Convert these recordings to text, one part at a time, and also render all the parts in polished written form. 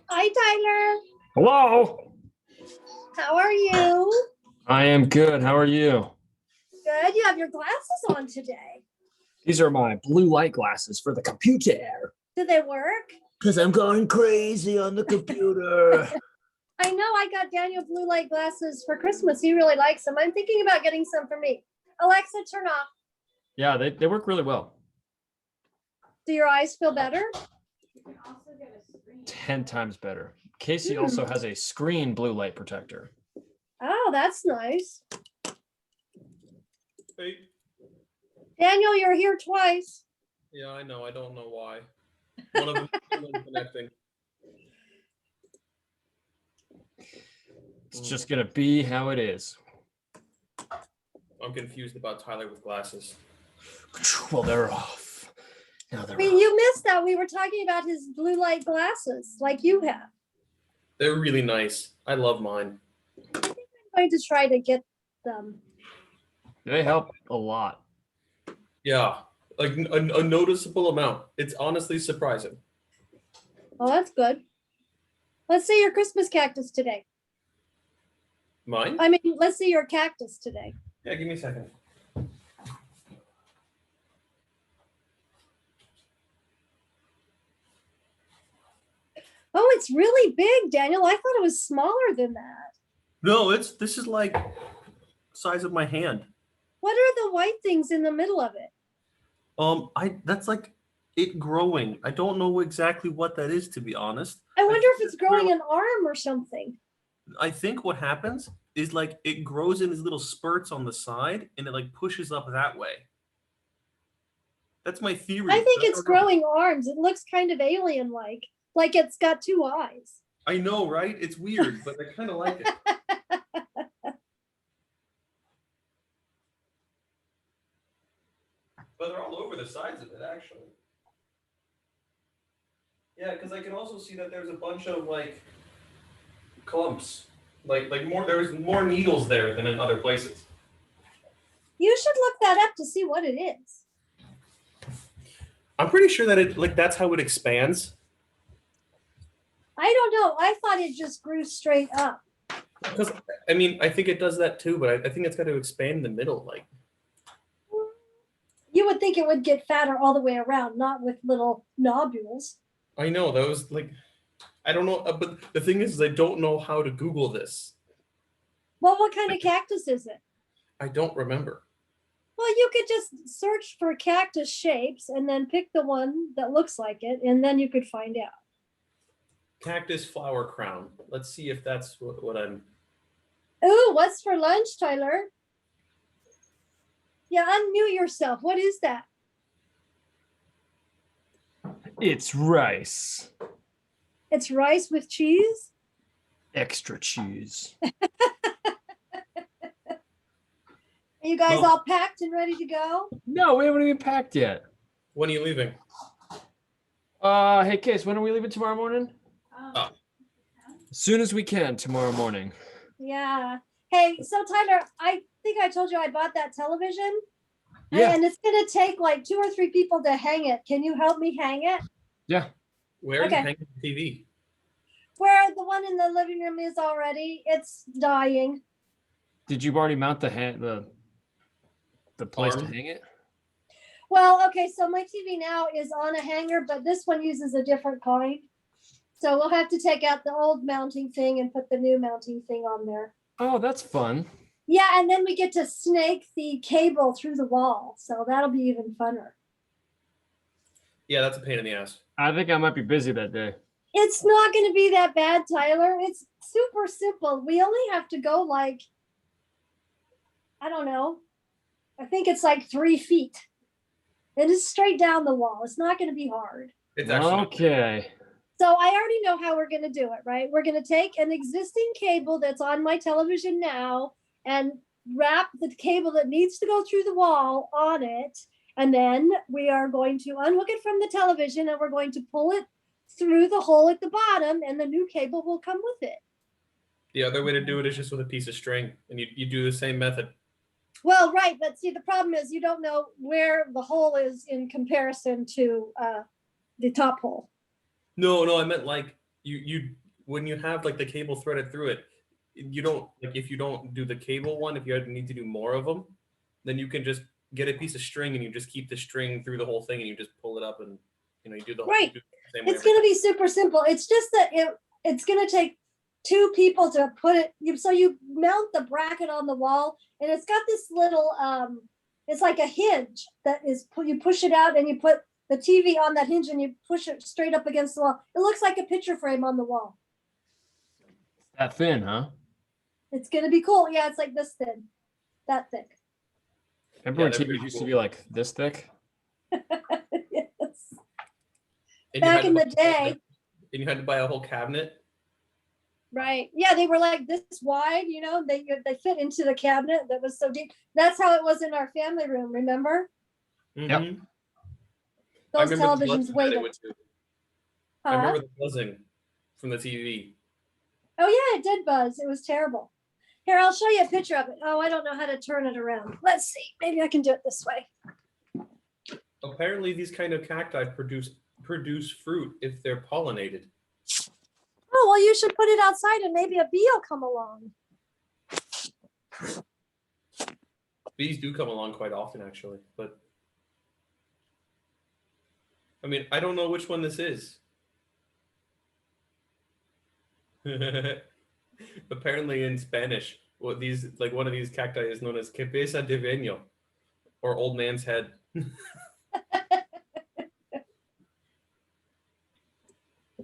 Hi, Tyler. Hello. How are you? I am good. How are you? Good. You have your glasses on today. These are my blue light glasses for the computer. Do they work? Because I'm going crazy on the computer. I know I got Daniel blue light glasses for Christmas. He really likes them. I'm thinking about getting some for me. Alexa, turn off. Yeah, they work really well. Do your eyes feel better? 10 times better. Casey also has a screen blue light protector. Oh, that's nice. Hey. Daniel, you're here twice. Yeah, I know. I don't know why. One of them is connecting. It's just going to be how it is. I'm confused about Tyler with glasses. Well, they're off. Now they're You missed that. We were talking about his blue light glasses like you have. They're really nice. I love mine. I'm going to try to get them. They help a lot. Yeah, like a noticeable amount. It's honestly surprising. Oh, that's good. Let's see your Christmas cactus today. Mine? I mean, let's see your cactus today. Yeah, give me a second. Oh, it's really big, Daniel. I thought it was smaller than that. No, this is like size of my hand. What are the white things in the middle of it? That's like it growing. I don't know exactly what that is, to be honest. I wonder if it's growing an arm or something. I think what happens is like it grows in these little spurts on the side and it like pushes up that way. That's my theory. I think it's growing arms. It looks kind of alien-like it's got two eyes. I know, right? It's weird, but I kind of like it. But they're all over the sides of it, actually. Yeah, because I can also see that there's a bunch of like clumps, like more. There's more needles there than in other places. You should look that up to see what it is. I'm pretty sure that that's how it expands. I don't know. I thought it just grew straight up. Because I mean, I think it does that too, but I think it's got to expand in the middle, like. You would think it would get fatter all the way around, not with little nodules. I know those I don't know, but the thing is I don't know how to Google this. Well, what kind of cactus is it? I don't remember. Well, you could just search for cactus shapes and then pick the one that looks like it, and then you could find out. Cactus flower crown. Let's see if that's what I'm. Ooh, what's for lunch, Tyler? Yeah, unmute yourself. What is that? It's rice. It's rice with cheese? Extra cheese. Are you guys all packed and ready to go? No, we haven't even packed yet. When are you leaving? Hey, Case, when are we leaving tomorrow morning? Oh. As soon as we can tomorrow morning. Yeah. Hey, so Tyler, I think I told you I bought that television. Yeah. And it's going to take like 2 or 3 people to hang it. Can you help me hang it? Yeah. Where is it hanging the TV? Where the one in the living room is already. It's dying. Did you already mount the place to hang it? Well, okay, so my TV now is on a hanger, but this one uses a different kind. So we'll have to take out the old mounting thing and put the new mounting thing on there. Oh, that's fun. Yeah, and then we get to snake the cable through the wall. So that'll be even funner. Yeah, that's a pain in the ass. I think I might be busy that day. It's not going to be that bad, Tyler. It's super simple. We only have to go I don't know. I think it's like 3 feet. It is straight down the wall. It's not going to be hard. It's actually okay. So I already know how we're going to do it, right? We're going to take an existing cable that's on my television now and wrap the cable that needs to go through the wall on it. And then we are going to unhook it from the television and we're going to pull it through the hole at the bottom and the new cable will come with it. The other way to do it is just with a piece of string and you do the same method. Well, right. But see, the problem is you don't know where the hole is in comparison to the top hole. No, I meant like you when you have like the cable threaded through it, you don't like if you don't do the cable one, if you need to do more of them, then you can just get a piece of string and you just keep the string through the whole thing and you just pull it up and you do the whole Right. do the same way It's every going to time. be super simple. It's just that it's going to take two people to put it. So you mount the bracket on the wall, and it's got this little, it's like a hinge that is, you push it out and you put the TV on that hinge and you push it straight up against the wall. It looks like a picture frame on the wall. That thin, huh? It's going to be cool. Yeah, it's like this thin, that thick. Remember when that'd be TVs used to cool. be like this thick? Yes. And Back you in had the to buy- day. and you had to buy a whole cabinet. Right. Yeah, they were like this wide, they fit into the cabinet that was so deep. That's how it was in our family room, remember? Mhm. I Those remember the televisions buzzing that weighed it a would do. I Huh? remember the buzzing from the TV. Oh yeah, it did buzz. It was terrible. Here, I'll show you a picture of it. Oh, I don't know how to turn it around. Let's see. Maybe I can do it this way. Apparently, these kind of cacti produce fruit if they're pollinated. Oh, well, you should put it outside and maybe a bee will come along. Bees do come along quite often, actually, but I mean, I don't know which one this is. Apparently, in Spanish, one of these cacti is known as cabeza de veño, or old man's head.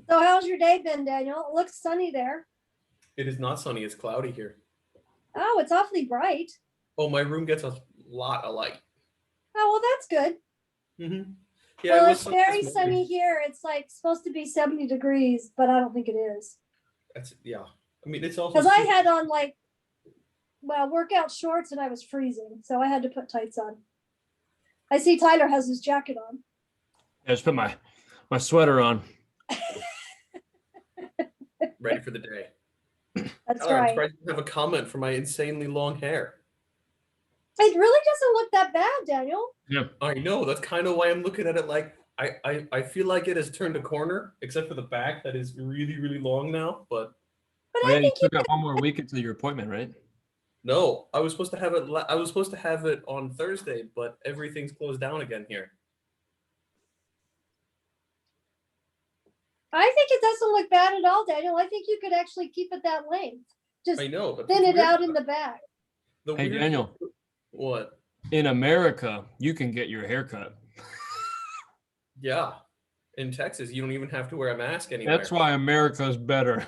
So how's your day been, Daniel? It looks sunny there. It is not sunny; it's cloudy here. Oh, it's awfully bright. Oh, my room gets a lot of light. Oh, well, that's good. Mm-hmm. Yeah, Well, it was it's sunny very this morning. sunny here. It's like supposed to be 70 degrees, but I don't think it is. Yeah. I mean, it's also Because I super- had on workout shorts and I was freezing, so I had to put tights on. I see Tyler has his jacket on. I just put my sweater on. ready for the day. That's Tyler, I'm right. surprised you have a comment for my insanely long hair. It really doesn't look that bad, Daniel. Yeah. I know. That's kind of why I'm looking at it like I feel like it has turned a corner, except for the back that is really, really long now. But But Oh, yeah, I you think still got one more week until your appointment, right? no, I was supposed to have it. I was supposed to have it on Thursday, but everything's closed down again here. I think it doesn't look bad at all, Daniel. I think you could actually keep it that length. Just I know, but thin the it weird- out in the back. The Hey, weird Daniel. What? In America, you can get your hair cut. Yeah. In Texas, you don't even have to wear a mask anymore. That's why America's better.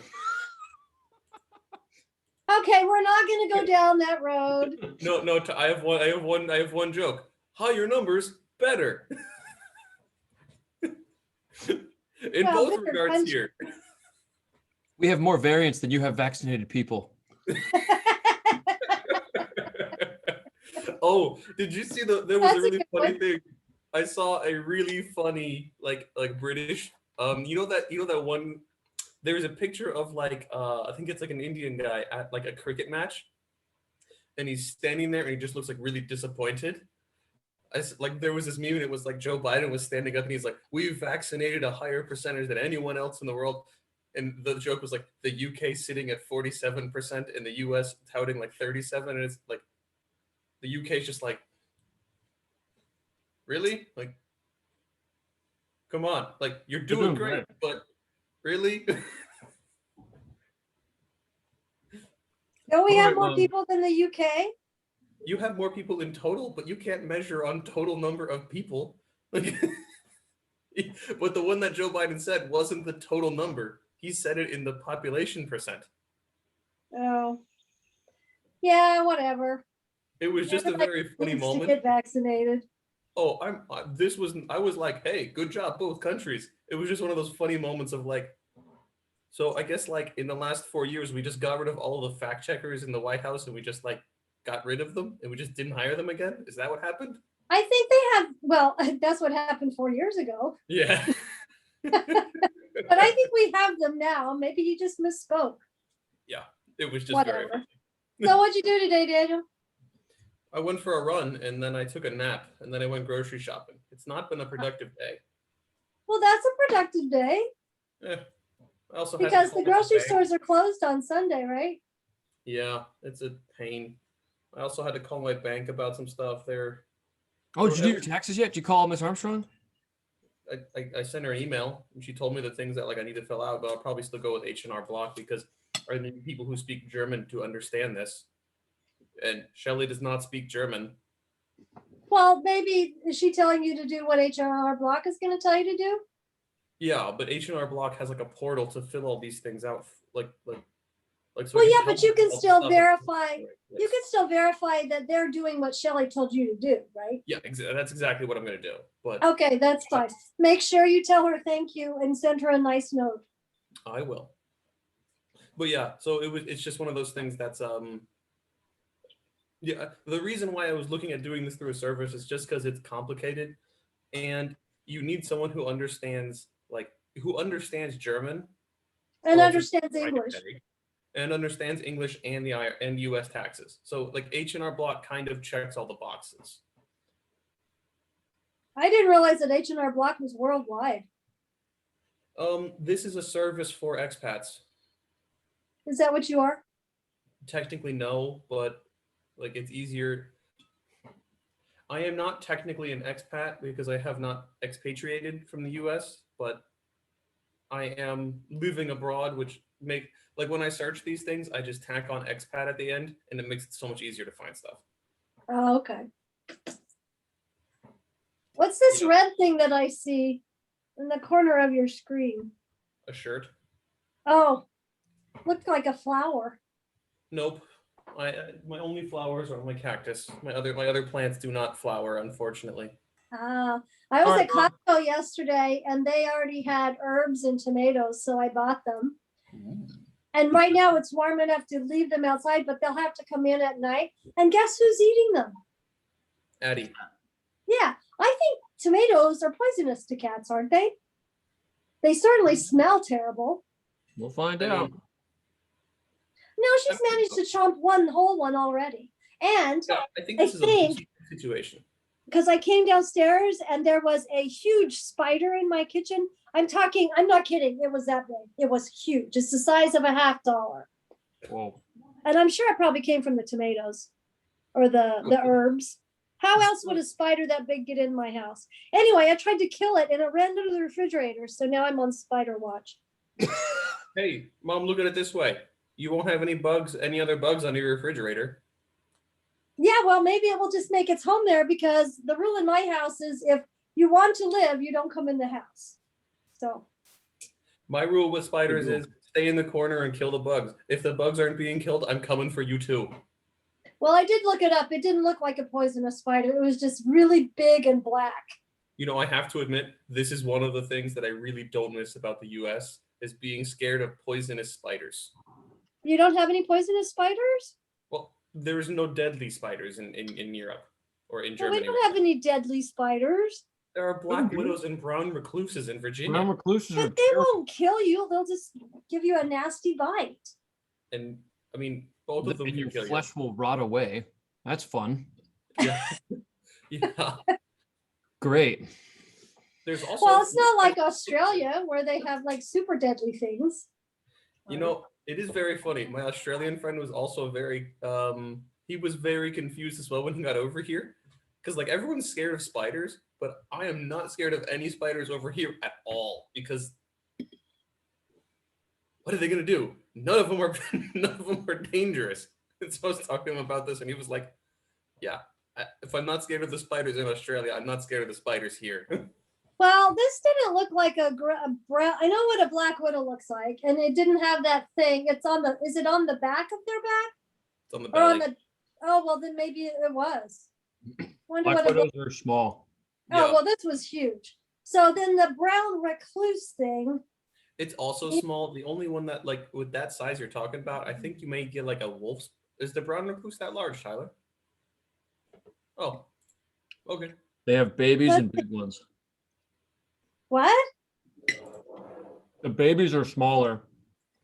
Okay, we're not going to go down that road. No. I have one joke. Higher numbers, better. In Well, both different regards country. here. We have more variants than you have vaccinated people. Oh, did you see there was That's a a really good funny one. thing. I saw a really funny like British you know that one there's a picture of I think it's like an Indian guy at like a cricket match and he's standing there and he just looks like really disappointed. There was this meme and it was like Joe Biden was standing up and he's like, we've vaccinated a higher percentage than anyone else in the world. And the joke was like the UK sitting at 47% and the US touting like 37%. And it's like the UK is just like, really? Like, come on. Like, you're doing doing great, great. but really? Don't we All have right, more well- people than the UK? You have more people in total, but you can't measure on total number of people. Like, but the one that Joe Biden said wasn't the total number. He said it in the population percent. Oh. Yeah, whatever. It was just a Everybody very funny needs to moment. get vaccinated. Oh, I was like, hey, good job, both countries. It was just one of those funny moments of like, so I guess like in the last 4 years, we just got rid of all the fact checkers in the White House and we just like got rid of them and we just didn't hire them again. Is that what happened? I think they have, well, that's what happened 4 years ago. Yeah. But I think we have them now. Maybe he just misspoke. It was just Whatever. very. So what'd you do today, Daniel? I went for a run and then I took a nap and then I went grocery shopping. It's not been a productive day. Well, that's a productive day. Eh, I also had to Because call the my grocery bank. stores are closed on Sunday, right? Yeah, it's a pain. I also had to call my bank about some stuff there. Oh, did you do your taxes yet? Did you call Miss Armstrong? I sent her an email and she told me the things that like I need to fill out, but I'll probably still go with H&R Block because I need people who speak German to understand this. And Shelley does not speak German. Well, maybe is she telling you to do what H&R Block is going to tell you to do? Yeah, but H&R Block has like a portal to fill all these things out, like so. Well, it yeah, can but help you with can all the still stuff. verify. Right, You yes. can still verify that they're doing what Shelley told you to do, right? Yeah, that's exactly what I'm gonna do. But Okay, that's fine. Make sure you tell her thank you and send her a nice note. I will. But yeah, so it's just one of those things that's yeah, the reason why I was looking at doing this through a service is just because it's complicated and you need someone who understands German And or else understands it's a English. headache, and understands English and and US taxes. So like H&R Block kind of checks all the boxes. I didn't realize that H&R Block was worldwide. This is a service for expats. Is that what you are? Technically no, but like it's easier. I am not technically an expat because I have not expatriated from the US, but I am living abroad, which make like when I search these things, I just tack on expat at the end and it makes it so much easier to find stuff. Oh, okay. What's this Yeah. red thing that I see in the corner of your screen? A shirt? Oh, looked like a flower. Nope. My only flowers are my cactus. My other plants do not flower, unfortunately. I was at Costco yesterday and they already had herbs and tomatoes, so I bought them. And right now it's warm enough to leave them outside, but they'll have to come in at night. And guess who's eating them? Addie. Yeah, I think tomatoes are poisonous to cats, aren't they? They certainly smell terrible. We'll find I out. mean, No, she's managed to chomp one whole one already. And yeah, I think I this is a think situation. because I came downstairs and there was a huge spider in my kitchen. I'm not kidding. It was that big. It was huge. It's the size of a $50. Whoa. And I'm sure it probably came from the tomatoes or the herbs. How else would a spider that big get in my house? Anyway, I tried to kill it and it ran under the refrigerator. So now I'm on spider watch. Hey, Mom, look at it this way. You won't have any other bugs under your refrigerator. Yeah, well, maybe it will just make its home there because the rule in my house is if you want to live, you don't come in the house. So My rule with spiders is stay in the corner and kill the bugs. If the bugs aren't being killed, I'm coming for you too. well, I did look it up. It didn't look like a poisonous spider. It was just really big and black. You know, I have to admit, this is one of the things that I really don't miss about the US is being scared of poisonous spiders. You don't have any poisonous spiders? Well, there's no deadly spiders in Europe or in Well, we Germany. don't have any deadly spiders. There are black widows and brown recluses in Virginia. Brown recluses are But they won't kill you. They'll just give you a nasty bite. And I mean, both of them and can your kill flesh will rot away. That's fun. you. Yeah. Yeah. Great. There's also Well, it's not like Australia where they have like super deadly things. You know, it is very funny. My Australian friend was also he was very confused as well when he got over here. Because like everyone's scared of spiders, but I am not scared of any spiders over here at all. Because what are they gonna do? None of them are dangerous. And so I was talking to him about this, and he was like, "Yeah, if I'm not scared of the spiders in Australia, I'm not scared of the spiders here." Well, this didn't look like a brown. I know what a black widow looks like, and it didn't have that thing. Is it on the back of their back? It's on the Or on belly. the, oh, well, then maybe it was. Wonder Black what it widows are small. Oh, Yeah. well, this was huge. So then the brown recluse thing. It's also small. The only one that like with that size you're talking about, I think you may get like a wolf's. Is the brown recluse that large, Tyler? Oh, okay. They have babies and big ones. What? The babies are smaller,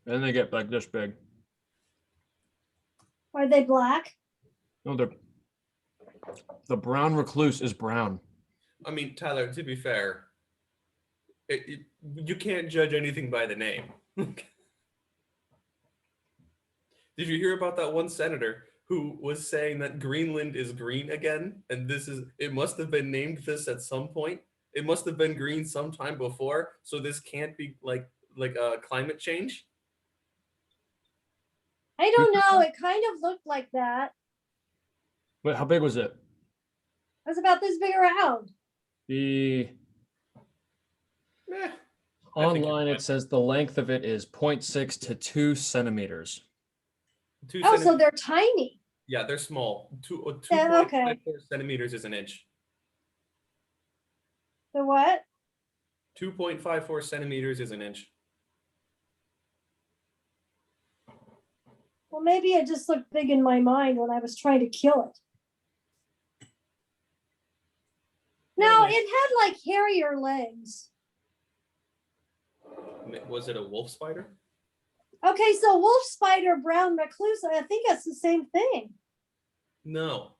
and then they get like this big. Are they black? No, the brown recluse is brown. I mean, Tyler, to be fair, you can't judge anything by the name. Did you hear about that one senator who was saying that Greenland is green again? And it must have been named this at some point. It must have been green sometime before. So this can't be like climate change. I don't know. It kind of looked like that. Wait, how big was it? It was about this big around. The Eh, online it says the length of it is 0.6 to 2 centimeters. So they're tiny. Yeah, they're small. 2.54 okay. centimeters is an inch. The what? 2.54 centimeters is an inch. Well, maybe it just looked big in my mind when I was trying to kill it. No, it had like hairier legs. Was it a wolf spider? Okay, so wolf spider, brown recluse, I think that's the same thing. No,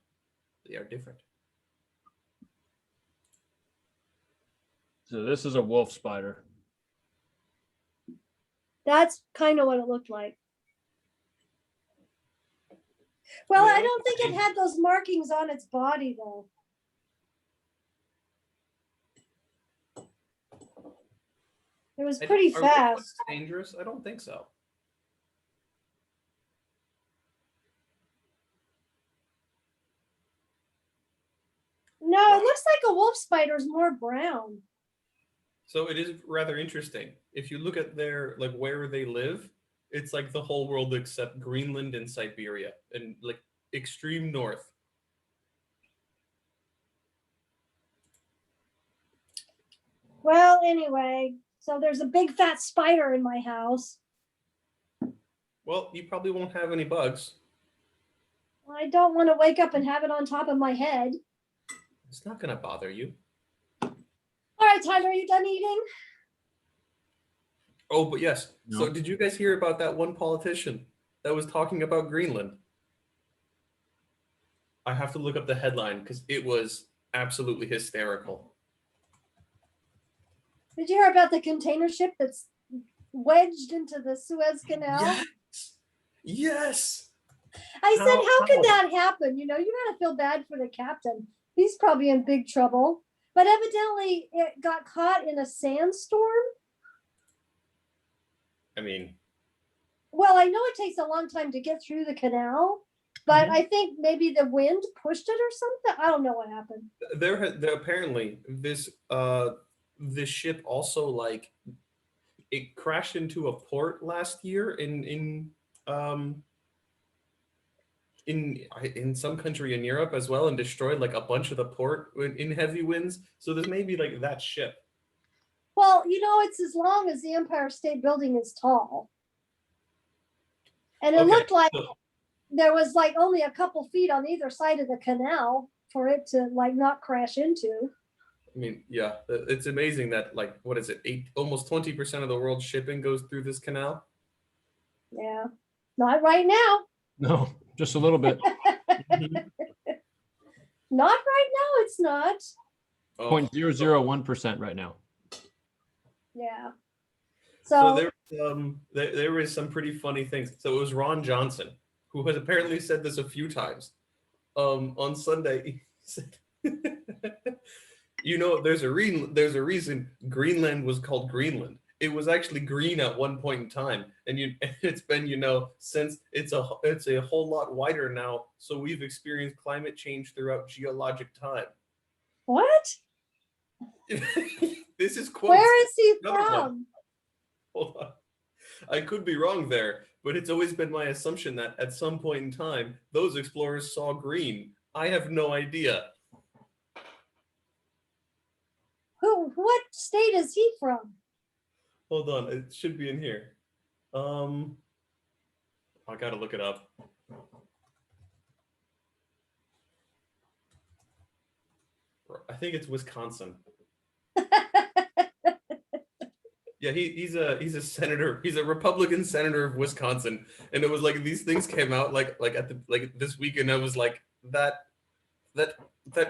they are different. So this is a wolf spider. That's kind of what it looked like. Well, I don't think it had those markings on its body, though. It was pretty fast. Dangerous? I don't think so. No, it looks like a wolf spider is more brown. So it is rather interesting. If you look at their where they live, it's like the whole world except Greenland and Siberia and like extreme north. Well, anyway, so there's a big fat spider in my house. Well, you probably won't have any bugs. I don't want to wake up and have it on top of my head. It's not going to bother you. All right, Tyler, are you done eating? Oh, but yes. No. So did you guys hear about that one politician that was talking about Greenland? I have to look up the headline because it was absolutely hysterical. Did you hear about the container ship that's wedged into the Suez Canal? Yes. Yes. I said, how can that happen? You gotta feel bad for the captain. He's probably in big trouble. But evidently it got caught in a sandstorm. I mean, well, I know it takes a long time to get through the canal, but I think maybe the wind pushed it or something. I don't know what happened. There apparently this ship also it crashed into a port last year in some country in Europe as well and destroyed a bunch of the port in heavy winds. So there's maybe that ship. Well, it's as long as the Empire State Building is tall. And it looked like there was only a couple feet on either side of the canal for it to not crash into. I mean, yeah, it's amazing that what is it? Almost 20% of the world's shipping goes through this canal. Yeah, not right now. No, just a little bit. Not right now, it's not. 0.001% right now. Yeah. So there was some pretty funny things. So it was Ron Johnson, who has apparently said this a few times. On Sunday, he said, there's a reason Greenland was called Greenland. It was actually green at one point in time, and it's been since it's a whole lot wider now. So we've experienced climate change throughout geologic time. What? This is quotes. Where is he from? Hold on. I could be wrong there, but it's always been my assumption that at some point in time, those explorers saw green. I have no idea. What state is he from? Hold on, it should be in here. I gotta look it up. I think it's Wisconsin. Yeah, he's a senator. He's a Republican senator of Wisconsin, and it was these things came out this weekend. I was like, that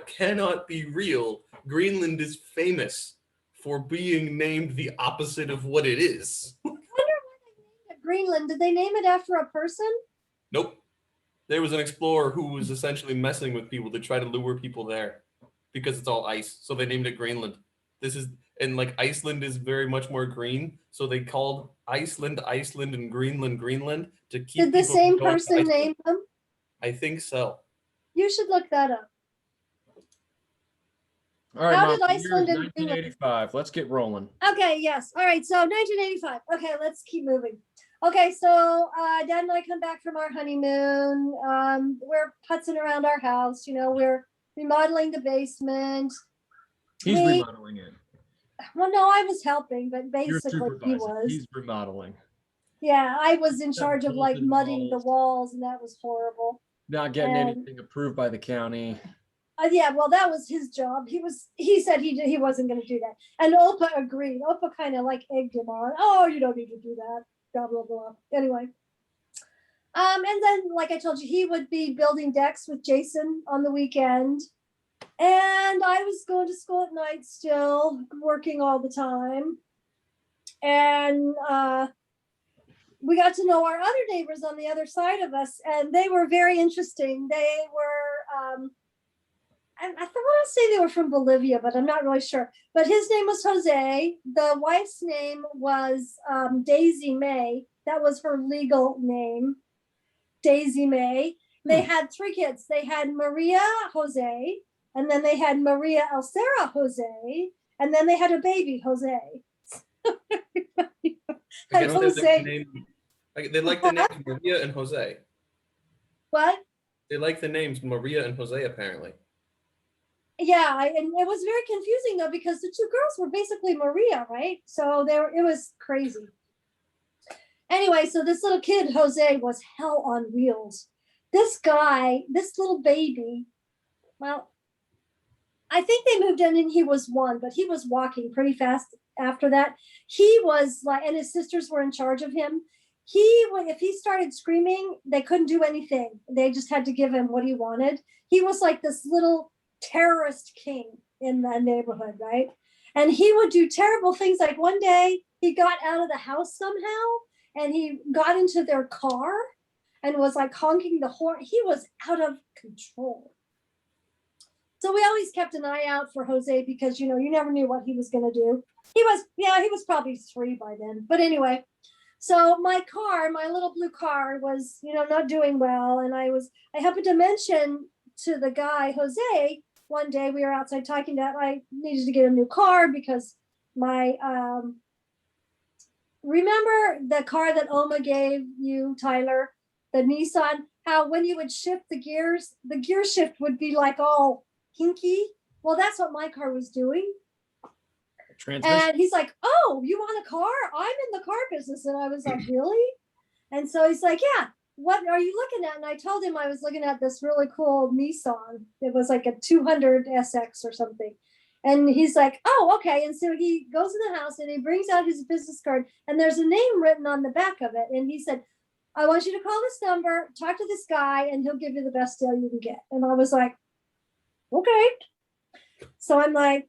cannot be real. Greenland is famous for being named the opposite of what it is. I wonder what Greenland, did they name it after a person? Nope. There was an explorer who was essentially messing with people to try to lure people there because it's all ice. So they named it Greenland. And like Iceland is very much more green. So they called Iceland, and Greenland to keep Did the people same from going to person Iceland. name them? I think so. You should look that up. All right, How Mom. did The year is Iceland and Greenland? 1985. Let's get rolling. Okay, yes. All right, so 1985. Okay, let's keep moving. Okay, so Dad and I come back from our honeymoon. We're putzing around our house. We're remodeling the basement. He's remodeling it. Well, no, I was helping, but You're basically he supervising. was. He's remodeling. Yeah, I was in charge of like bolted mudding the walls. walls, and that was horrible. Not getting And- anything approved by the county. Yeah, well, that was his job. He said he wasn't going to do that, and Opa agreed. Opa kind of like egged him on. Oh, you don't need to do that. Blah blah blah. Anyway, and then like I told you, he would be building decks with Jason on the weekend, and I was going to school at night still, working all the time, and we got to know our other neighbors on the other side of us, and they were very interesting. They were. I want to say they were from Bolivia, but I'm not really sure. But his name was Jose. The wife's name was Daisy May. That was her legal name, Daisy May. They had 3 kids. They had Maria Jose, and then they had Maria Elcera Jose, and then they had a baby, Jose. They like the names Maria and Jose. What? They like the names Maria and Jose, apparently. Yeah, and it was very confusing though, because the 2 girls were basically Maria, right? So it was crazy. Anyway, so this little kid, Jose, was hell on wheels. This guy, this little baby, well, I think they moved in and he was 1, but he was walking pretty fast after that. He was like, and his sisters were in charge of him. If he started screaming, they couldn't do anything. They just had to give him what he wanted. He was like this little terrorist king in the neighborhood, right? And he would do terrible things. Like one day he got out of the house somehow and he got into their car and was like honking the horn. He was out of control. So we always kept an eye out for Jose because, you never knew what he was going to do. He was probably 3 by then. But anyway, so my little blue car was, not doing well. And I happened to mention to the guy, Jose, one day we were outside talking that I needed to get a new car because my, remember the car that Oma gave you, Tyler, the Nissan, how when you would shift the gears, the gear shift would be like all hinky. Well, that's what my car was doing. Transmission. And he's like, oh, you want a car? I'm in the car business. And I was like, really? And so he's like, yeah. What are you looking at? And I told him I was looking at this really cool Nissan. It was like a 200 SX or something. And he's like, oh, okay. And so he goes in the house and he brings out his business card and there's a name written on the back of it. And he said, I want you to call this number, talk to this guy, and he'll give you the best deal you can get. And I was like, okay. So I'm like,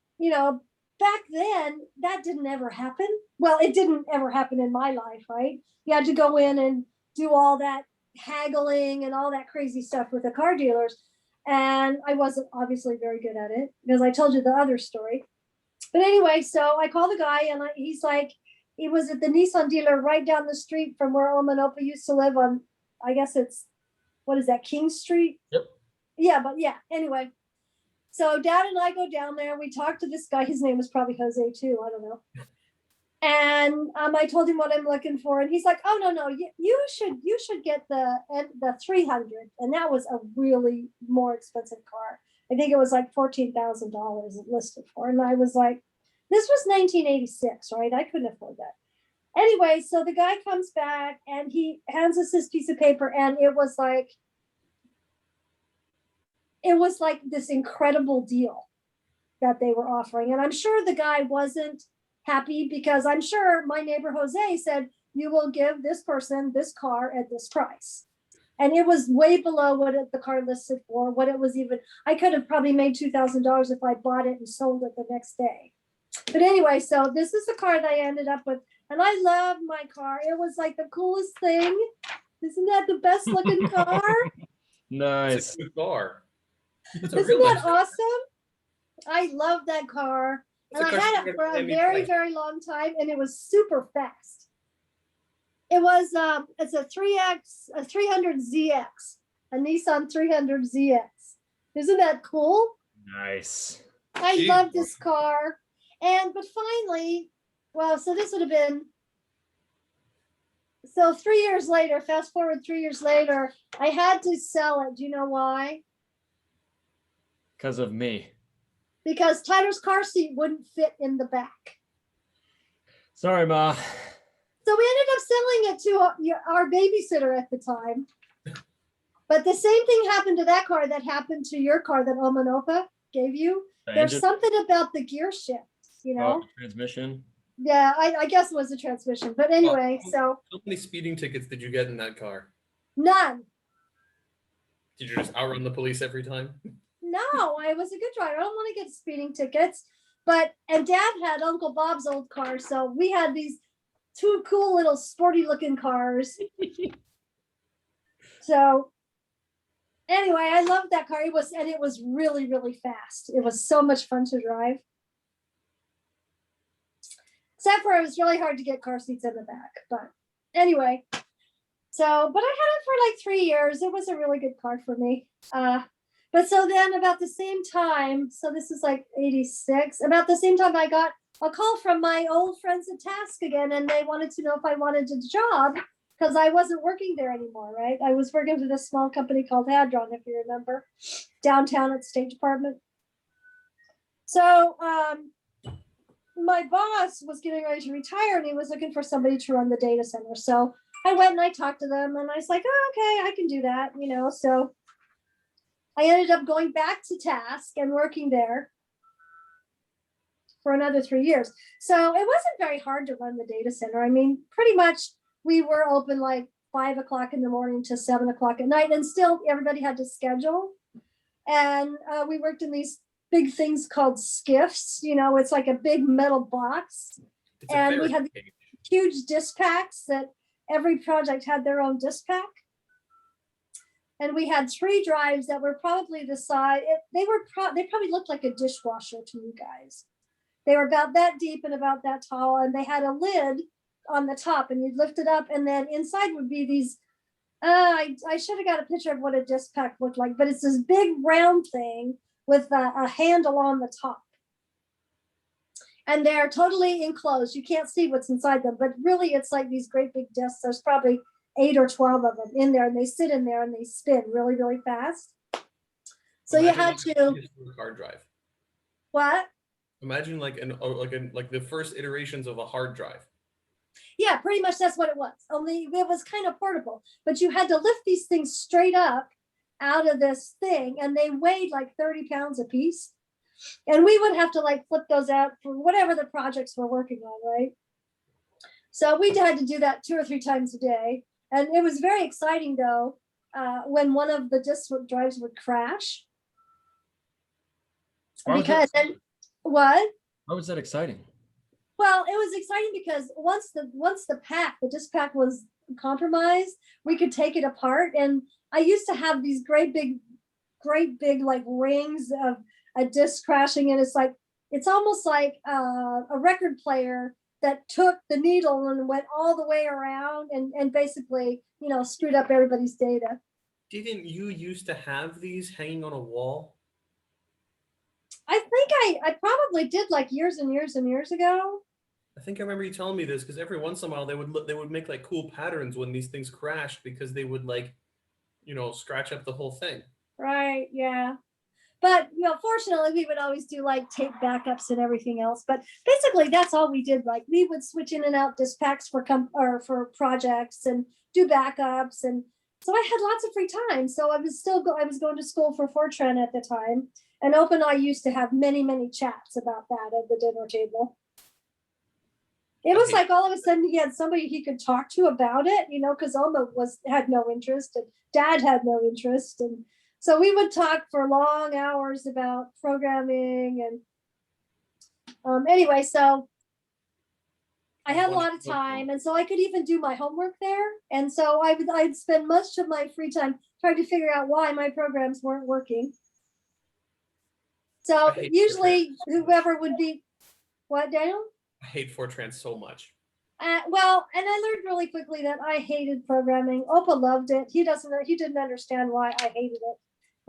back then that didn't ever happen. Well, it didn't ever happen in my life, right? You had to go in and do all that haggling and all that crazy stuff with the car dealers. And I wasn't obviously very good at it because I told you the other story. But anyway, so I called the guy and he's like, he was at the Nissan dealer right down the street from where Oma and Opa used to live on, I guess it's, what is that, King Street? Yep. Yeah, anyway. So Dad and I go down there. We talk to this guy. His name was probably Jose too. I don't know. And I told him what I'm looking for, and he's like, "Oh no, you should get the 300." And that was a really more expensive car. I think it was like $14,000 listed for. And I was like, "This was 1986, right? I couldn't afford that." Anyway, so the guy comes back and he hands us this piece of paper, and it was like this incredible deal that they were offering. And I'm sure the guy wasn't happy because I'm sure my neighbor Jose said, you will give this person this car at this price. And it was way below what the car listed for, what it was even. I could have probably made $2,000 if I bought it and sold it the next day. But anyway, so this is the car that I ended up with. And I loved my car. It was like the coolest thing. Isn't that the best looking car? It's Nice. a good car. It's a Isn't real that nice car. awesome? I love that car. It's And a I car had you it for a can very, play. very long time, and it was super fast. It was it's a 300ZX, a Nissan 300ZX. Isn't that cool? Nice. I Jeez. love this car. But finally, well, so this would have been, so 3 years later, fast forward 3 years later, I had to sell it. Do you know why? Because of me. Because Tyler's car seat wouldn't fit in the back. Sorry, Ma. So we ended up selling it to our babysitter at the time. But the same thing happened to that car that happened to your car that Omanopa gave you. The There's engine- something about the gear shift, you know? Oh, transmission. Yeah, I guess it was a transmission. But anyway, so How many speeding tickets did you get in that car? none. Did you just outrun the police every time? No, I was a good driver. I don't want to get speeding tickets. And Dad had Uncle Bob's old car. So we had these two cool little sporty looking cars. So anyway, I loved that car. It was really, really fast. It was so much fun to drive. Except for it was really hard to get car seats in the back. But anyway, but I had it for like 3 years. It was a really good car for me. But so then about the same time, so this is like 86, about the same time I got a call from my old friends at Task again, and they wanted to know if I wanted a job because I wasn't working there anymore, right? I was working for this small company called Hadron, if you remember, downtown at the State Department. So my boss was getting ready to retire, and he was looking for somebody to run the data center. So I went and I talked to them, and I was like, oh, okay, I can do that, you know. So I ended up going back to Task and working there for another 3 years. So it wasn't very hard to run the data center. I mean, pretty much we were open like 5 o'clock in the morning to 7 o'clock at night, and still everybody had to schedule. And we worked in these big things called skiffs. You know, it's like a big metal box. And we had huge disk packs that every project had their own disk pack. And we had 3 drives that were probably the size, they probably looked like a dishwasher to you guys. They were about that deep and about that tall, and they had a lid on the top, and you'd lift it up, and then inside would be these, I should have got a picture of what a disk pack looked like, but it's this big round thing with a handle on the top. And they're totally enclosed. You can't see what's inside them, but really it's like these great big disks. There's probably 8 or 12 of them in there, and they sit in there and they spin really, really fast. So you had to hard drive. What? Imagine like the first iterations of a hard drive. Yeah, pretty much that's what it was. Only it was kind of portable, but you had to lift these things straight up out of this thing, and they weighed like 30 pounds a piece. And we would have to like flip those out for whatever the projects we're working on, right? So we had to do that 2 or 3 times a day. And it was very exciting though, when one of the disk drives would crash. Because then, what? Why was that exciting? Well, it was exciting because once the disk pack was compromised, we could take it apart. And I used to have these great big like rings of a disk crashing, and it's almost like a record player that took the needle and went all the way around and basically, you know, screwed up everybody's data. Didn't you used to have these hanging on a wall? I think I probably did like years and years and years ago. I think I remember you telling me this because every once in a while they would make like cool patterns when these things crashed because they would like, you know, scratch up the whole thing. Right. Yeah. But, you know, fortunately, we would always do like tape backups and everything else. But basically, that's all we did. Like we would switch in and out disk packs for projects and do backups. And so I had lots of free time. So I was going to school for Fortran at the time. And Open I used to have many, many chats about that at the dinner table. It was like all of a sudden he had somebody he could talk to about it, you know, because Oma had no interest and Dad had no interest. And so we would talk for long hours about programming. And anyway, so I had a bunch lot of of time, and so I could even do my homework there. And so I'd spend much of my free time trying to figure out why my programs weren't working. So I hate usually Fortran so much. whoever would be, what, Daniel? I hate Fortran so much. Well, and I learned really quickly that I hated programming. Opa loved it. He didn't understand why I hated it.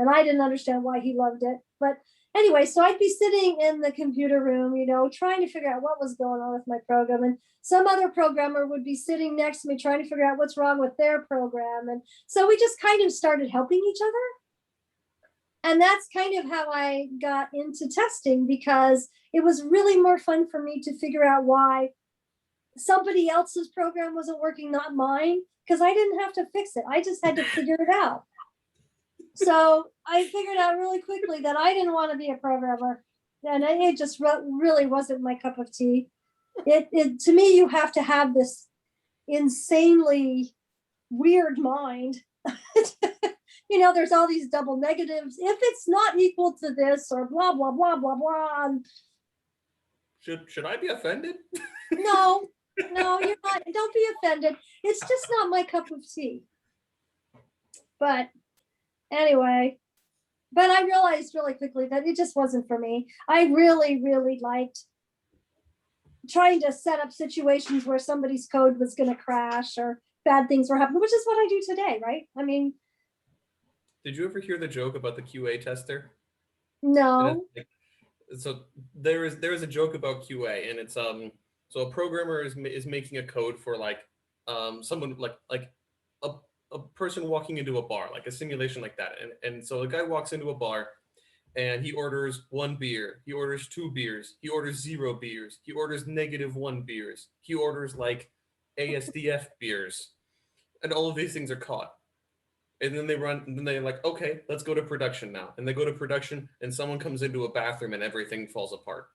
And I didn't understand why he loved it. But anyway, so I'd be sitting in the computer room, trying to figure out what was going on with my program. And some other programmer would be sitting next to me trying to figure out what's wrong with their program. And so we just kind of started helping each other. And that's kind of how I got into testing, because it was really more fun for me to figure out why somebody else's program wasn't working, not mine, because I didn't have to fix it. I just had to figure it out. So I figured out really quickly that I didn't want to be a programmer, and it just really wasn't my cup of tea. To me, you have to have this insanely weird mind. There's all these double negatives. If it's not equal to this, or blah blah blah blah blah. Should I be offended? No, you're not. Don't be offended. It's just not my cup of tea. But anyway, I realized really quickly that it just wasn't for me. I really, really liked trying to set up situations where somebody's code was going to crash or bad things were happening, which is what I do today, right? I mean, did you ever hear the joke about the QA tester? No. So there is a joke about QA, and it's so a programmer is making a code for someone like a person walking into a bar, like a simulation like that, and so the guy walks into a bar and he orders 1 beer, he orders 2 beers, he orders 0 beers, he orders -1 beers, he orders like ASDF beers, and all of these things are caught. And then they're like, okay, let's go to production now. And they go to production and someone comes into a bathroom and everything falls apart.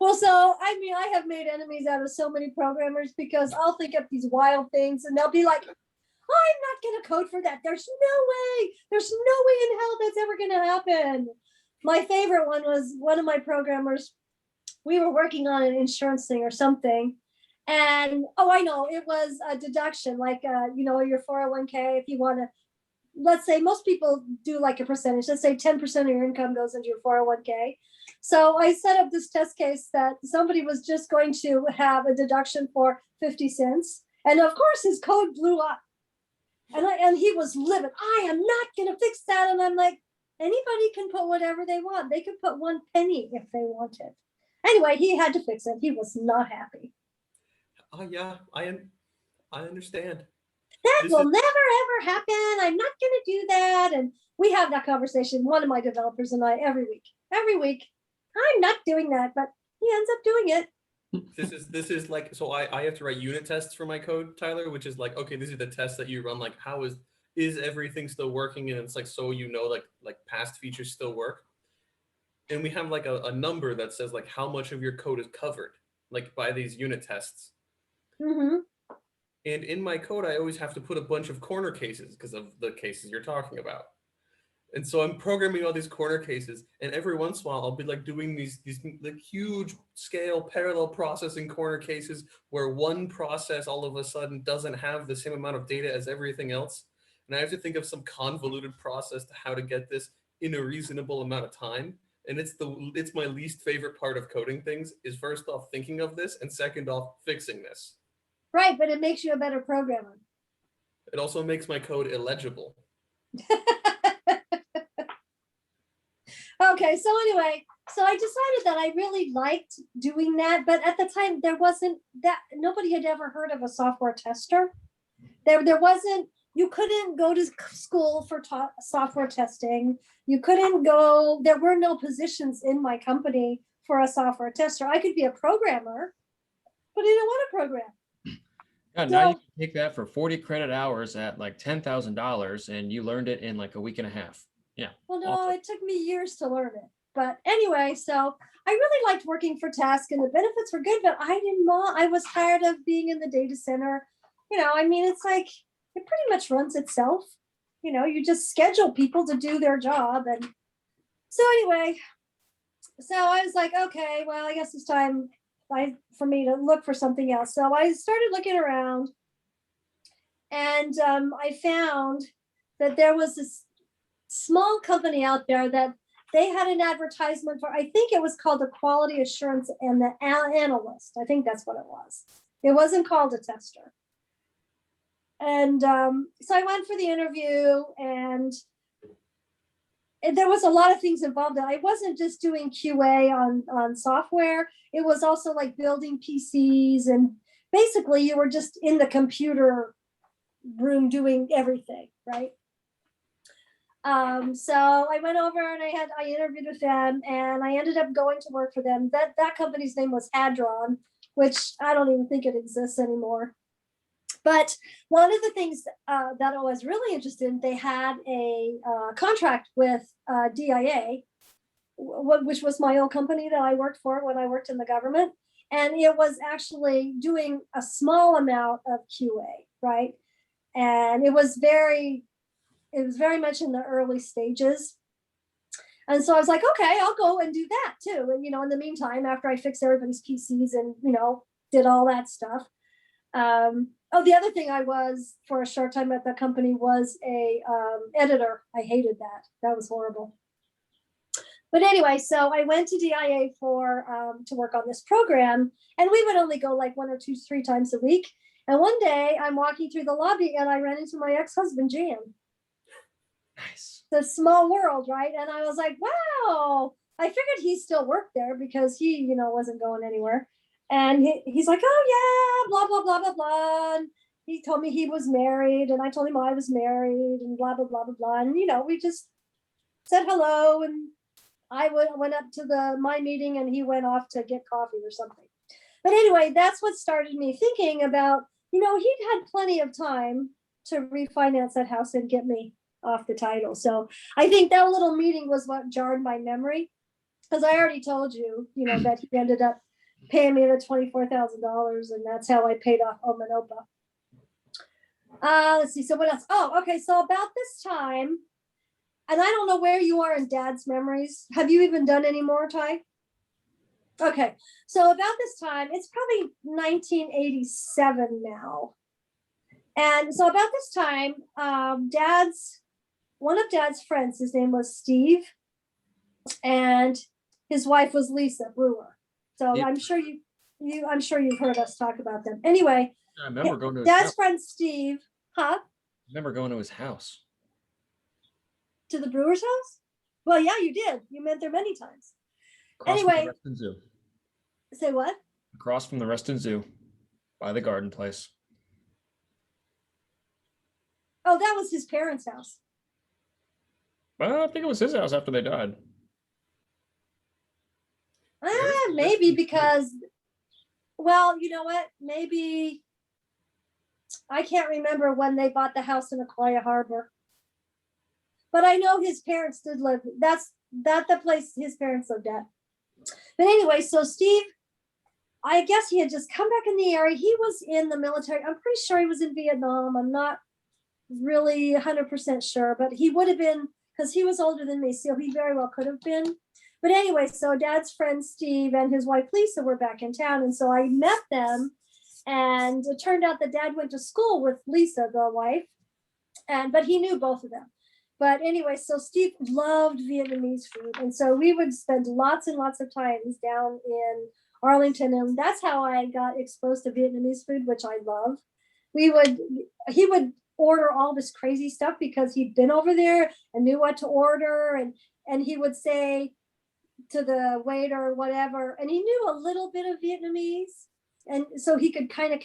Well, so I have made enemies out of so many programmers, because I'll think up these wild things and they'll be like, I'm not going to code for that. There's no way in hell that's ever going to happen. My favorite one was one of my programmers. We were working on an insurance thing or something. And, I know, it was a deduction, like, your 401k, if you want to, let's say most people do like a percentage, let's say 10% of your income goes into your 401k. So I set up this test case that somebody was just going to have a deduction for 50 cents. And of course his code blew up. And he was livid. I am not going to fix that. And I'm like, anybody can put whatever they want. They can put 1 penny if they wanted. Anyway, he had to fix it. He was not happy. Oh yeah, I understand. That will never ever happen. I'm not going to do that. And we have that conversation, one of my developers and I, every week. I'm not doing that, but he ends up doing it. This is like, so I have to write unit tests for my code, Tyler, which is like, okay, these are the tests that you run, like how is everything still working? And it's like, so like past features still work. And we have like a number that says like how much of your code is covered, like by these unit tests. Mm-hmm. And in my code, I always have to put a bunch of corner cases because of the cases you're talking about. And so I'm programming all these corner cases, and every once in a while I'll be like doing these like huge scale parallel processing corner cases where one process all of a sudden doesn't have the same amount of data as everything else. And I have to think of some convoluted process to how to get this in a reasonable amount of time. And it's my least favorite part of coding things, is first off thinking of this, and second off fixing this. Right, but it makes you a better programmer. It also makes my code illegible. Okay, so anyway, so I decided that I really liked doing that, but at the time there wasn't that, nobody had ever heard of a software tester. There wasn't, you couldn't go to school for software testing. You couldn't go, there were no positions in my company for a software tester. I could be a programmer, but I didn't want to program. Yeah, now you can take that for 40 credit hours at like $10,000 and you learned it in like a week and a half. Yeah. Well, no, awesome. It took me years to learn it. But anyway, so I really liked working for Task, and the benefits were good, but I was tired of being in the data center. It's like, it pretty much runs itself. You just schedule people to do their job. And so anyway, so I was like, okay, well, I guess it's time for me to look for something else. So I started looking around, and I found that there was this small company out there that they had an advertisement for, I think it was called the quality assurance and the analyst. I think that's what it was. It wasn't called a tester. And so I went for the interview, and there was a lot of things involved. I wasn't just doing QA on software. It was also like building PCs, and basically you were just in the computer room doing everything, right? So I went over and I interviewed with them, and I ended up going to work for them. That company's name was Hadron, which I don't even think it exists anymore. But one of the things that I was really interested in, they had a contract with DIA, which was my old company that I worked for when I worked in the government. And it was actually doing a small amount of QA, right? And it was very much in the early stages. And so I was like, okay, I'll go and do that too. And, in the meantime, after I fixed everybody's PCs and, did all that stuff. The other thing I was for a short time at that company was a editor. I hated that. That was horrible. But anyway, so I went to DIA to work on this program, and we would only go like 1 or 2, 3 times a week. And one day I'm walking through the lobby and I ran into my ex-husband, Jan. Nice. The small world, right? And I was like, wow. I figured he still worked there because he, wasn't going anywhere. And he's like, oh yeah, blah, blah, blah, blah, blah. And he told me he was married, and I told him I was married, and blah, blah, blah, blah, blah. And, we just said hello, and I went up to my meeting, and he went off to get coffee or something. But anyway, that's what started me thinking about, he'd had plenty of time to refinance that house and get me off the title. So I think that little meeting was what jarred my memory, because I already told you, that he ended up paying me the $24,000, and that's how I paid off Omanopa. Let's see. So what else? Oh, okay. So about this time, and I don't know where you are in Dad's memories. Have you even done any more, Ty? Okay. So about this time, it's probably 1987 now. And so about this time, one of Dad's friends, his name was Steve, and his wife was Lisa Brewer. So yep. I'm sure you've heard us talk about them. Anyway, I remember going to his Dad's house. friend Steve, huh? I remember going to his house. To the Brewer's house? Well, yeah, you did. You went there many times. Across anyway, from the Reston Zoo. Say what? Across from the Reston Zoo, by the garden place. Oh, that was his parents' house. Well, I think it was his house after they died. Maybe because, well, you know what? Maybe I can't remember when they bought the house in Aquia Harbor. But I know his parents did live. That's the place his parents lived at. But anyway, so Steve, I guess he had just come back in the area. He was in the military. I'm pretty sure he was in Vietnam. I'm not really 100% sure, but he would have been, because he was older than me, so he very well could have been. But anyway, so Dad's friend Steve and his wife Lisa were back in town, and so I met them, and it turned out that Dad went to school with Lisa, the wife, but he knew both of them. But anyway, so Steve loved Vietnamese food, and so we would spend lots and lots of times down in Arlington, and that's how I got exposed to Vietnamese food, which I love. He would order all this crazy stuff because he'd been over there and knew what to order, and he would say to the waiter or whatever, and he knew a little bit of Vietnamese, and so he could kind of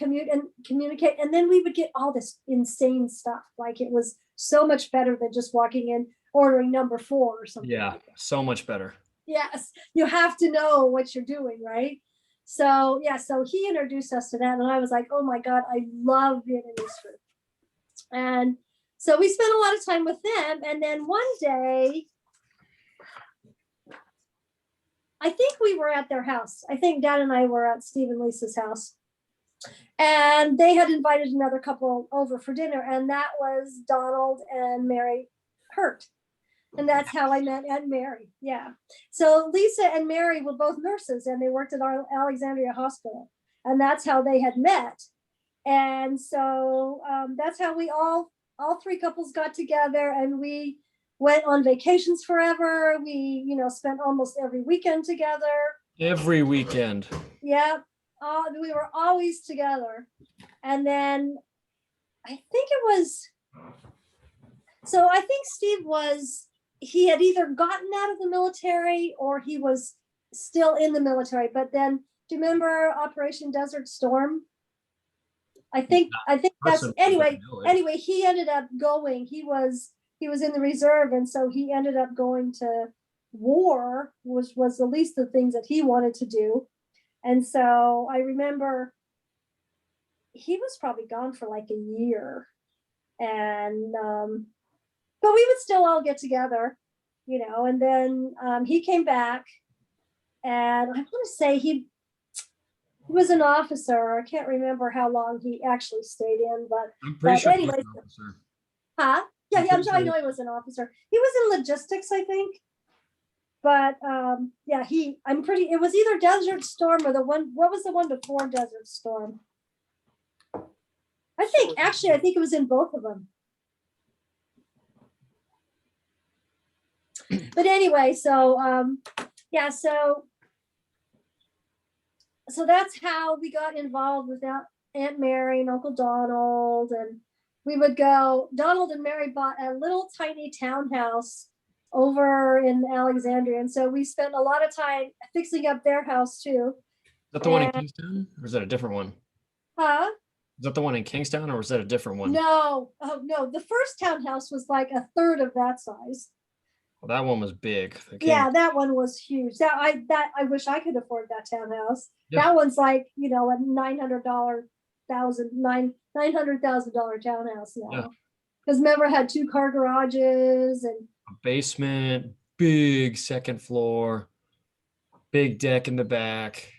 communicate, and then we would get all this insane stuff. Like, it was so much better than just walking in ordering number 4 or something. Yeah, like so much better. Yes, you have to know what you're doing, right? So yeah, so he introduced us to that, and I was like, oh my God, I love Vietnamese food. And so we spent a lot of time with them, and then one day, I think we were at their house. I think Dad and I were at Steve and Lisa's house, and they had invited another couple over for dinner, and that was Donald and Mary Hurt. And that's how I met Aunt Mary. Yeah. So Lisa and Mary were both nurses and they worked at our Alexandria Hospital. And that's how they had met. And so that's how we all three couples got together, and we went on vacations forever. We, spent almost every weekend together. Every weekend. Yeah. We were always together. And then I think Steve he had either gotten out of the military or he was still in the military. But then, do you remember Operation Desert Storm? I think that's anyway, he ended up going. He was in the reserve, and so he ended up going to war, which was the least of the things that he wanted to do. And so I remember he was probably gone for like a year. And but we would still all get together, and then he came back, and I want to say he was an officer. I can't remember how long he actually stayed in, but I'm pretty sure anyway, he was an officer. Huh? Yeah, I know he was an officer. He was in logistics, I think. But yeah, it was either Desert Storm or what was the one before Desert Storm? I think it was in both of them. But anyway, so yeah, so that's how we got involved with Aunt Mary and Uncle Donald. And we would go, Donald and Mary bought a little tiny townhouse over in Alexandria. And so we spent a lot of time fixing up their house too. Is that the one in Kingstown, or is that a different one? Huh? Is that the one in Kingstown, or was that a different one? No. Oh, no. The first townhouse was like a third of that size. Well, that one was big. Yeah, that one was huge. I wish I could afford that townhouse. Yeah. That one's like, a $900,000 townhouse now. Because remember, it had 2-car garages and a basement, big second floor, big deck in the back.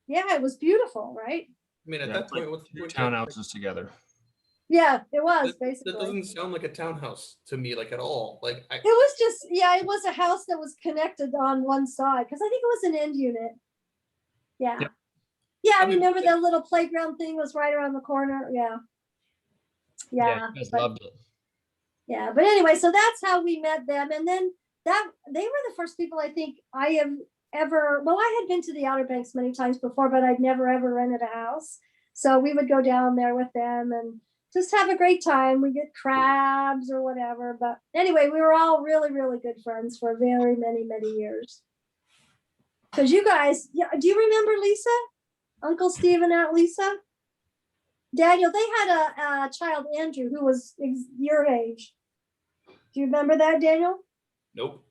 Yeah, it was beautiful, right? I mean, at that point, what's two townhouses together? Yeah, it was basically. That doesn't sound like a townhouse to me, like at all. Like it was just, it was a house that was connected on one side because I think it was an end unit. Yeah. Yep. Yeah, I remember that little playground thing was right around the corner. Yeah. Yeah, you guys loved it. Yeah, but anyway, so that's how we met them. And then they were the first people I think I have ever, I had been to the Outer Banks many times before, but I'd never ever rented a house. So we would go down there with them and just have a great time. We get crabs or whatever. But anyway, we were all really, really good friends for very many, many years. Because you guys, do you remember Lisa? Uncle Steve and Aunt Lisa? Daniel, they had a child, Andrew, who was your age. Do you remember that, Daniel? Nope.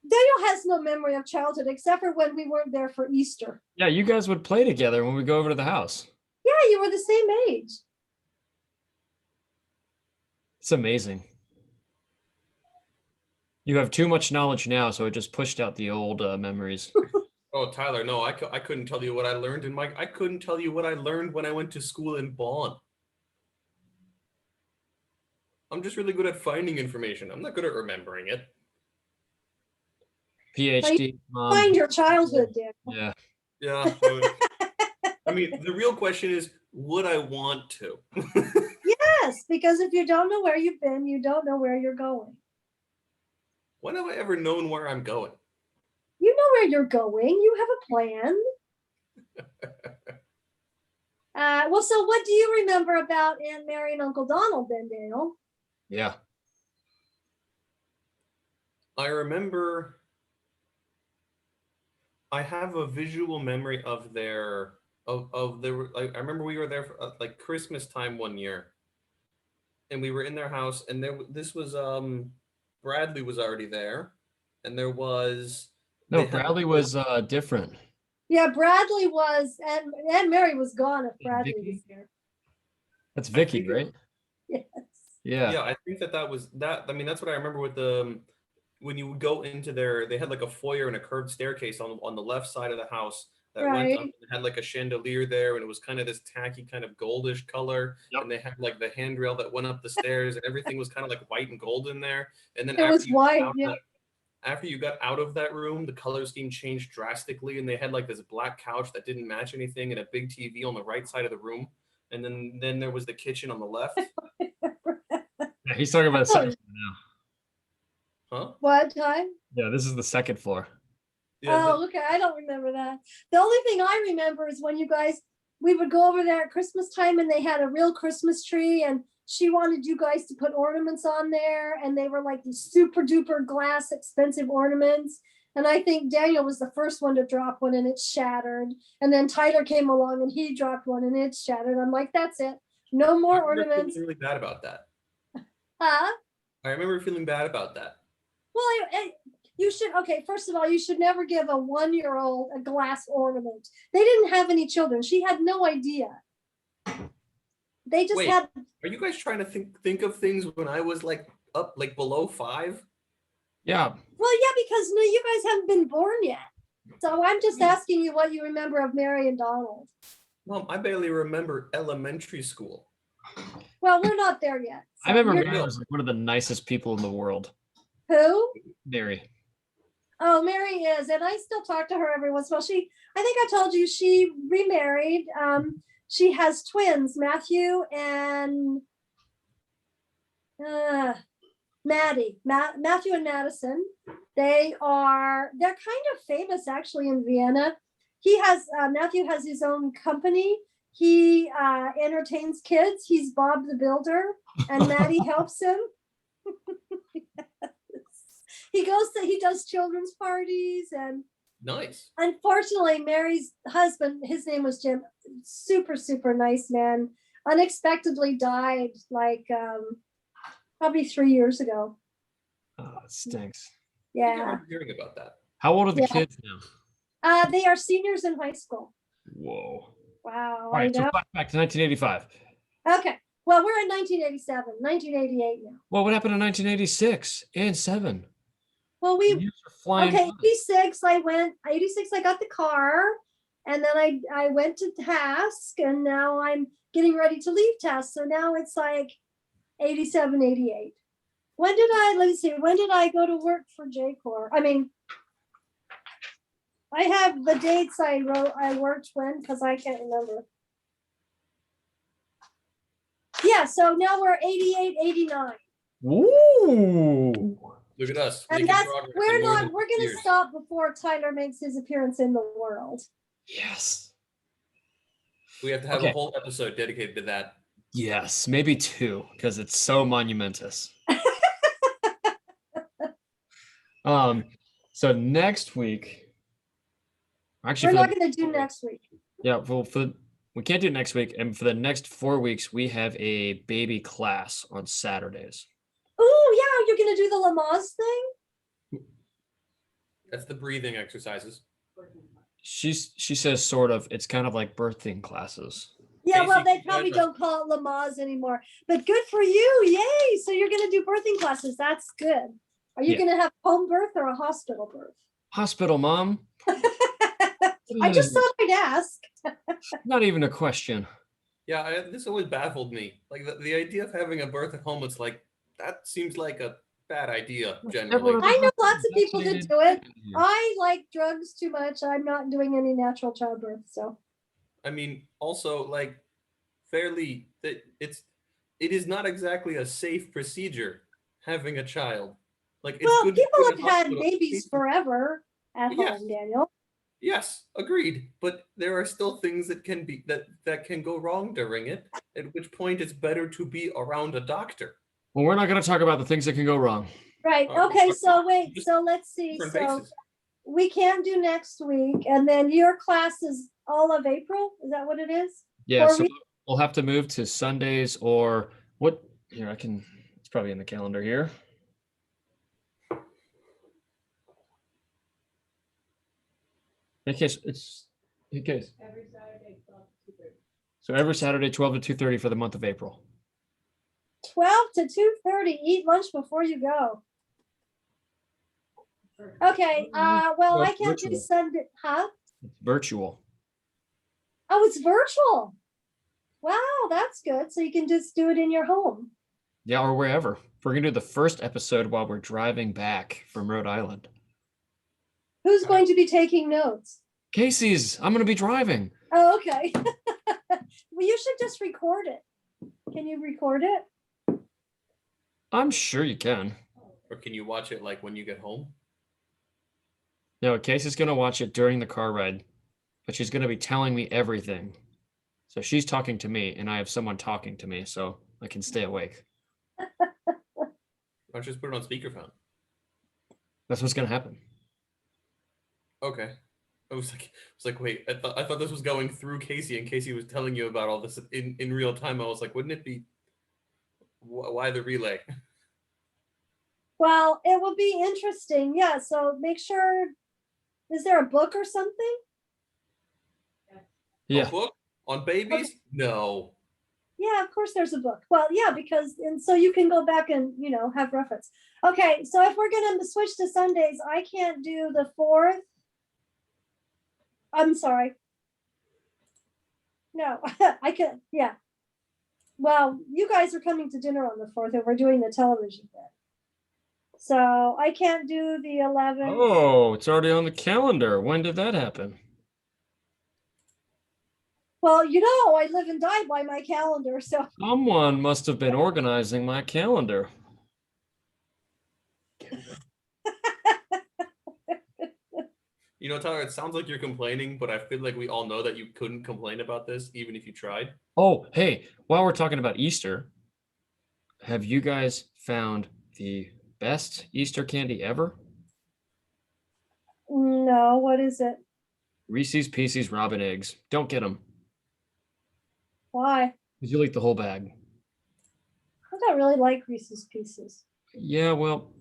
Daniel has no memory of childhood except for when we weren't there for Easter. Yeah, you guys would play together when we go over to the house. Yeah, you were the same age. It's amazing. You have too much knowledge now, so it just pushed out the old memories. Oh, Tyler, no, I couldn't tell you what I learned I couldn't tell you what I learned when I went to school in Bonn. I'm just really good at finding information. I'm not good at remembering it. PhD. Find your childhood, Daniel. Yeah. Yeah. I mean, the real question is, would I want to? Yes, because if you don't know where you've been, you don't know where you're going. When have I ever known where I'm going? You know where you're going. You have a plan. Well, so what do you remember about Aunt Mary and Uncle Donald then, Daniel? Yeah. I remember I have a visual memory of their I remember we were there for like Christmas time one year, and we were in their house, and this was Bradley was already there, and there was Bradley was different. Yeah, Bradley was, and Mary was gone if Bradley was here. That's Vicky, right? Yes. Yeah. Yeah, I think that was that. I mean, that's what I remember with when you would go into they had like a foyer and a curved staircase on the left side of the house that went up Right. and had like a chandelier there, and it was kind of this tacky kind of goldish color. Yep. And they had like the handrail that went up the stairs, and everything was kind of like white and gold in there. And then It was white. Yeah. after you got out of that room, the color scheme changed drastically, and they had like this black couch that didn't match anything, and a big TV on the right side of the room. And then there was the kitchen on the left. Yeah, he's talking about the second floor now. Huh? What time? Yeah, this is the second floor. Yeah, Oh, okay. I don't remember that. The only thing I remember is when we would go over there at Christmas time and they had a real Christmas tree and she wanted you guys to put ornaments on there and they were like these super duper glass expensive ornaments. And I think Daniel was the first one to drop one and it shattered. And then Tyler came along and he dropped one and it shattered. I'm like, that's it. No more I remember ornaments. feeling really bad about that. Huh? I remember feeling bad about that. Well, you should, okay, first of all, you should never give a 1-year-old a glass ornament. They didn't have any children. She had no idea. They just Wait. had, Are you guys trying to think of things when I was like up like below 5? Yeah. well, yeah, because no, you guys haven't been born yet. So I'm just asking you what you remember of Mary and Donald. Mom, I barely remember elementary school. Well, we're not there yet. I remember you're- Mary was like one of the nicest people in the world. Who? Mary. Oh, Mary is, and I still talk to her every once in a while. I think I told you she remarried. She has twins, Matthew and Maddie. Matthew and Madison. They're kind of famous actually in Vienna. Matthew has his own company. He entertains kids. He's Bob the Builder, and Maddie helps him. He does children's parties, and Nice. unfortunately Mary's husband, his name was Jim, super super nice man, unexpectedly died like probably 3 years ago. Oh, it stinks. I Yeah. remember hearing about that. How old are the Yeah. kids now? They are seniors in high school. Whoa. Wow. All right, I so know. back to 1985. Okay, well, we're in 1987, 1988 now. Well, what happened in 1986 and 7? Well, The years are flying okay, by. 86 I got the car, and then I went to task, and now I'm getting ready to leave task, so now it's like 87, 88. When did I go to work for J-Corps? I mean, I have the dates I worked when, because I can't remember. Yeah, so now we're 88, 89. Ooh. Look at us. And making that's, progress we're in more than we're gonna years. stop before Tyler makes his appearance in the world. Yes. We have to have Okay. a whole episode dedicated to that. Yes, maybe 2, because it's so monumentous. So next week, actually, We're for not gonna do next week. yeah, we can't do next week, and for the next 4 weeks, we have a baby class on Saturdays. Oh yeah, you're gonna do the Lamaze thing? That's the breathing exercises. She says sort of. It's kind of like birthing classes. Yeah, well, they Basically, probably yeah. don't call it Lamaze anymore. But good for you. Yay. So you're gonna do birthing classes. That's good. Are you Yeah. gonna have home birth or a hospital birth? Hospital, mom. I just thought I'd ask. Not even a question. Yeah, this always baffled me. Like the idea of having a birth at home, it's like, that seems like a bad idea generally. Everyone- I know lots of people that do it. Yeah. I like drugs too much. I'm not doing any natural childbirth. So I mean, also like fairly that it is not exactly a safe procedure having a child. Like it's well, good to people be have in a had hospital. babies forever at Yes. home, Daniel. Yes, agreed. But there are still things that can be that can go wrong during it. At which point, it's better to be around a doctor. Well, we're not going to talk about the things that can go wrong. Right. Oh, Okay. okay. So wait. Just So let's see. Different So bases. we can't do next week, and then your class is all of April. Is that what it is? Yeah, Or so we- we'll have to move to Sundays or what? Here, it's probably in the calendar here. In case. So every Saturday, 12 to 2:30 for the month of April. 12 to 2:30. Eat lunch before you go. Okay. Well, I can't do virtual. Sunday. Huh? It's virtual. Oh, it's virtual. Wow, that's good. So you can just do it in your home. Yeah, or wherever. We're gonna do the first episode while we're driving back from Rhode Island. Who's going to be taking notes? Casey's. I'm gonna be driving. Oh, okay. Well, you should just record it. Can you record it? I'm sure you can. Or can you watch it like when you get home? No, Casey's gonna watch it during the car ride, but she's gonna be telling me everything. So she's talking to me, and I have someone talking to me, so I can stay awake. Why don't you just put it on speakerphone? That's what's gonna happen. Okay. I was like, wait, I thought this was going through Casey, and Casey was telling you about all this in real time. I was like, wouldn't it be? Why the relay? Well, it will be interesting. Yeah. So make sure. Is there a book or something? Yeah. A book on babies? Okay. No. Yeah, of course there's a book. Well, yeah, because and so you can go back and have reference. Okay, so if we're gonna switch to Sundays, I can't do the 4th. I'm sorry. No, I can. Yeah. Well, you guys are coming to dinner on the 4th, and we're doing the television bit. So I can't do the 11th. Oh, it's already on the calendar. When did that happen? Well, I live and die by my calendar, so Someone must have been organizing my calendar. Tyler, it sounds like you're complaining, but I feel like we all know that you couldn't complain about this even if you tried. Oh, hey, while we're talking about Easter, have you guys found the best Easter candy ever? no, what is it? Reese's Pieces Robin Eggs. Don't get them, Why? because you'll eat the whole bag. I don't really like Reese's Pieces. Yeah, well,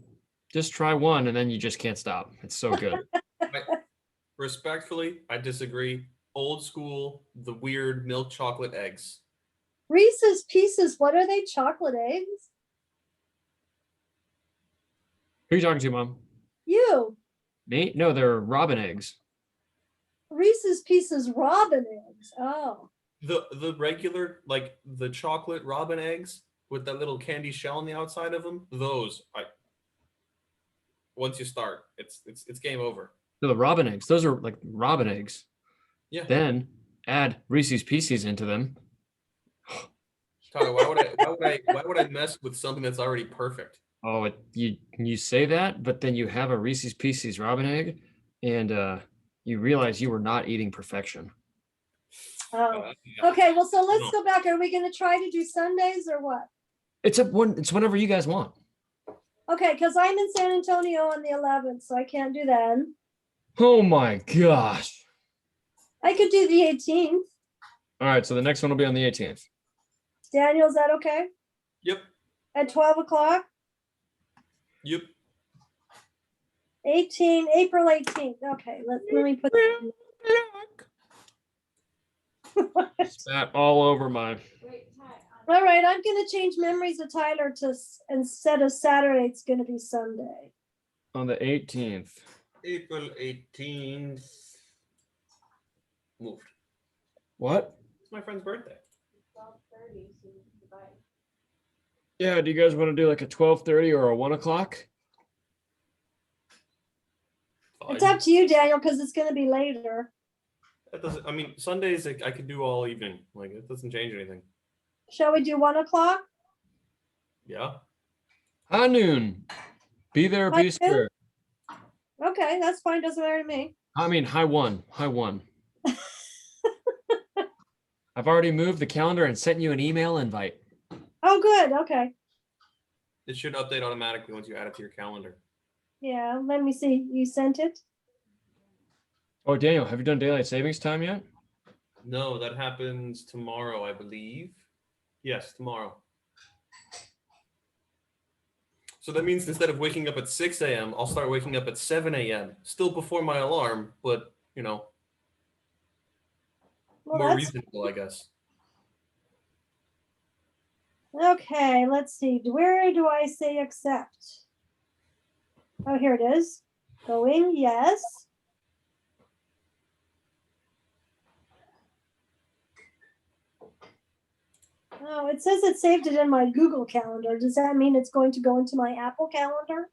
just try one and then you just can't stop. It's so good. Respectfully, I disagree. Old school, the weird milk chocolate eggs. Reese's Pieces, what are they? Chocolate eggs? Who are you talking to, Mom? You. Me? No, they're robin eggs. Reese's Pieces robin eggs. Oh. The regular, like the chocolate robin eggs with that little candy shell on the outside of them, those once you start, it's game over. No, the robin eggs. Those are like robin eggs. Yeah. Then add Reese's Pieces into them. Tyler, why would I mess with something that's already perfect? Oh, you say that, but then you have a Reese's Pieces robin egg, and you realize you were not eating perfection. Oh. Okay, well, so let's go back. Are we going to try to do Sundays or what? It's whenever you guys want. Okay, because I'm in San Antonio on the 11th, so I can't do that. Oh my gosh. I could do the 18th. All right, so the next one will be on the 18th. Daniel, is that okay? Yep. At 12 o'clock? Yep. April 18th. Okay, let me put that in. Spat all over my. All right, I'm going to change Memories of Tyler to instead of Saturday, it's going to be Sunday. On the 18th. April 18th. Moved. What? It's my friend's birthday. 12:30. Yeah, do you guys want to do like a 12:30 or a 1 o'clock? It's up to you, Daniel, because it's going to be later. That doesn't. I mean, Sundays I could do all evening. Like it doesn't change anything. Shall we do 1 o'clock? Yeah. High noon. Be there, High be square. Okay, that's fine. Doesn't matter to me. I mean, high one. I've already moved the calendar and sent you an email invite. Oh, good. Okay. It should update automatically once you add it to your calendar. Yeah, let me see. You sent it? Oh, Daniel, have you done daylight savings time yet? No, that happens tomorrow, I believe. Yes, tomorrow. So that means instead of waking up at 6 a.m., I'll start waking up at 7 a.m. Still before my alarm, but Well, more reasonable, I guess. Okay, let's see. Where do I say accept? Oh, here it is. Going, yes. Oh, it says it saved it in my Google Calendar. Does that mean it's going to go into my Apple Calendar?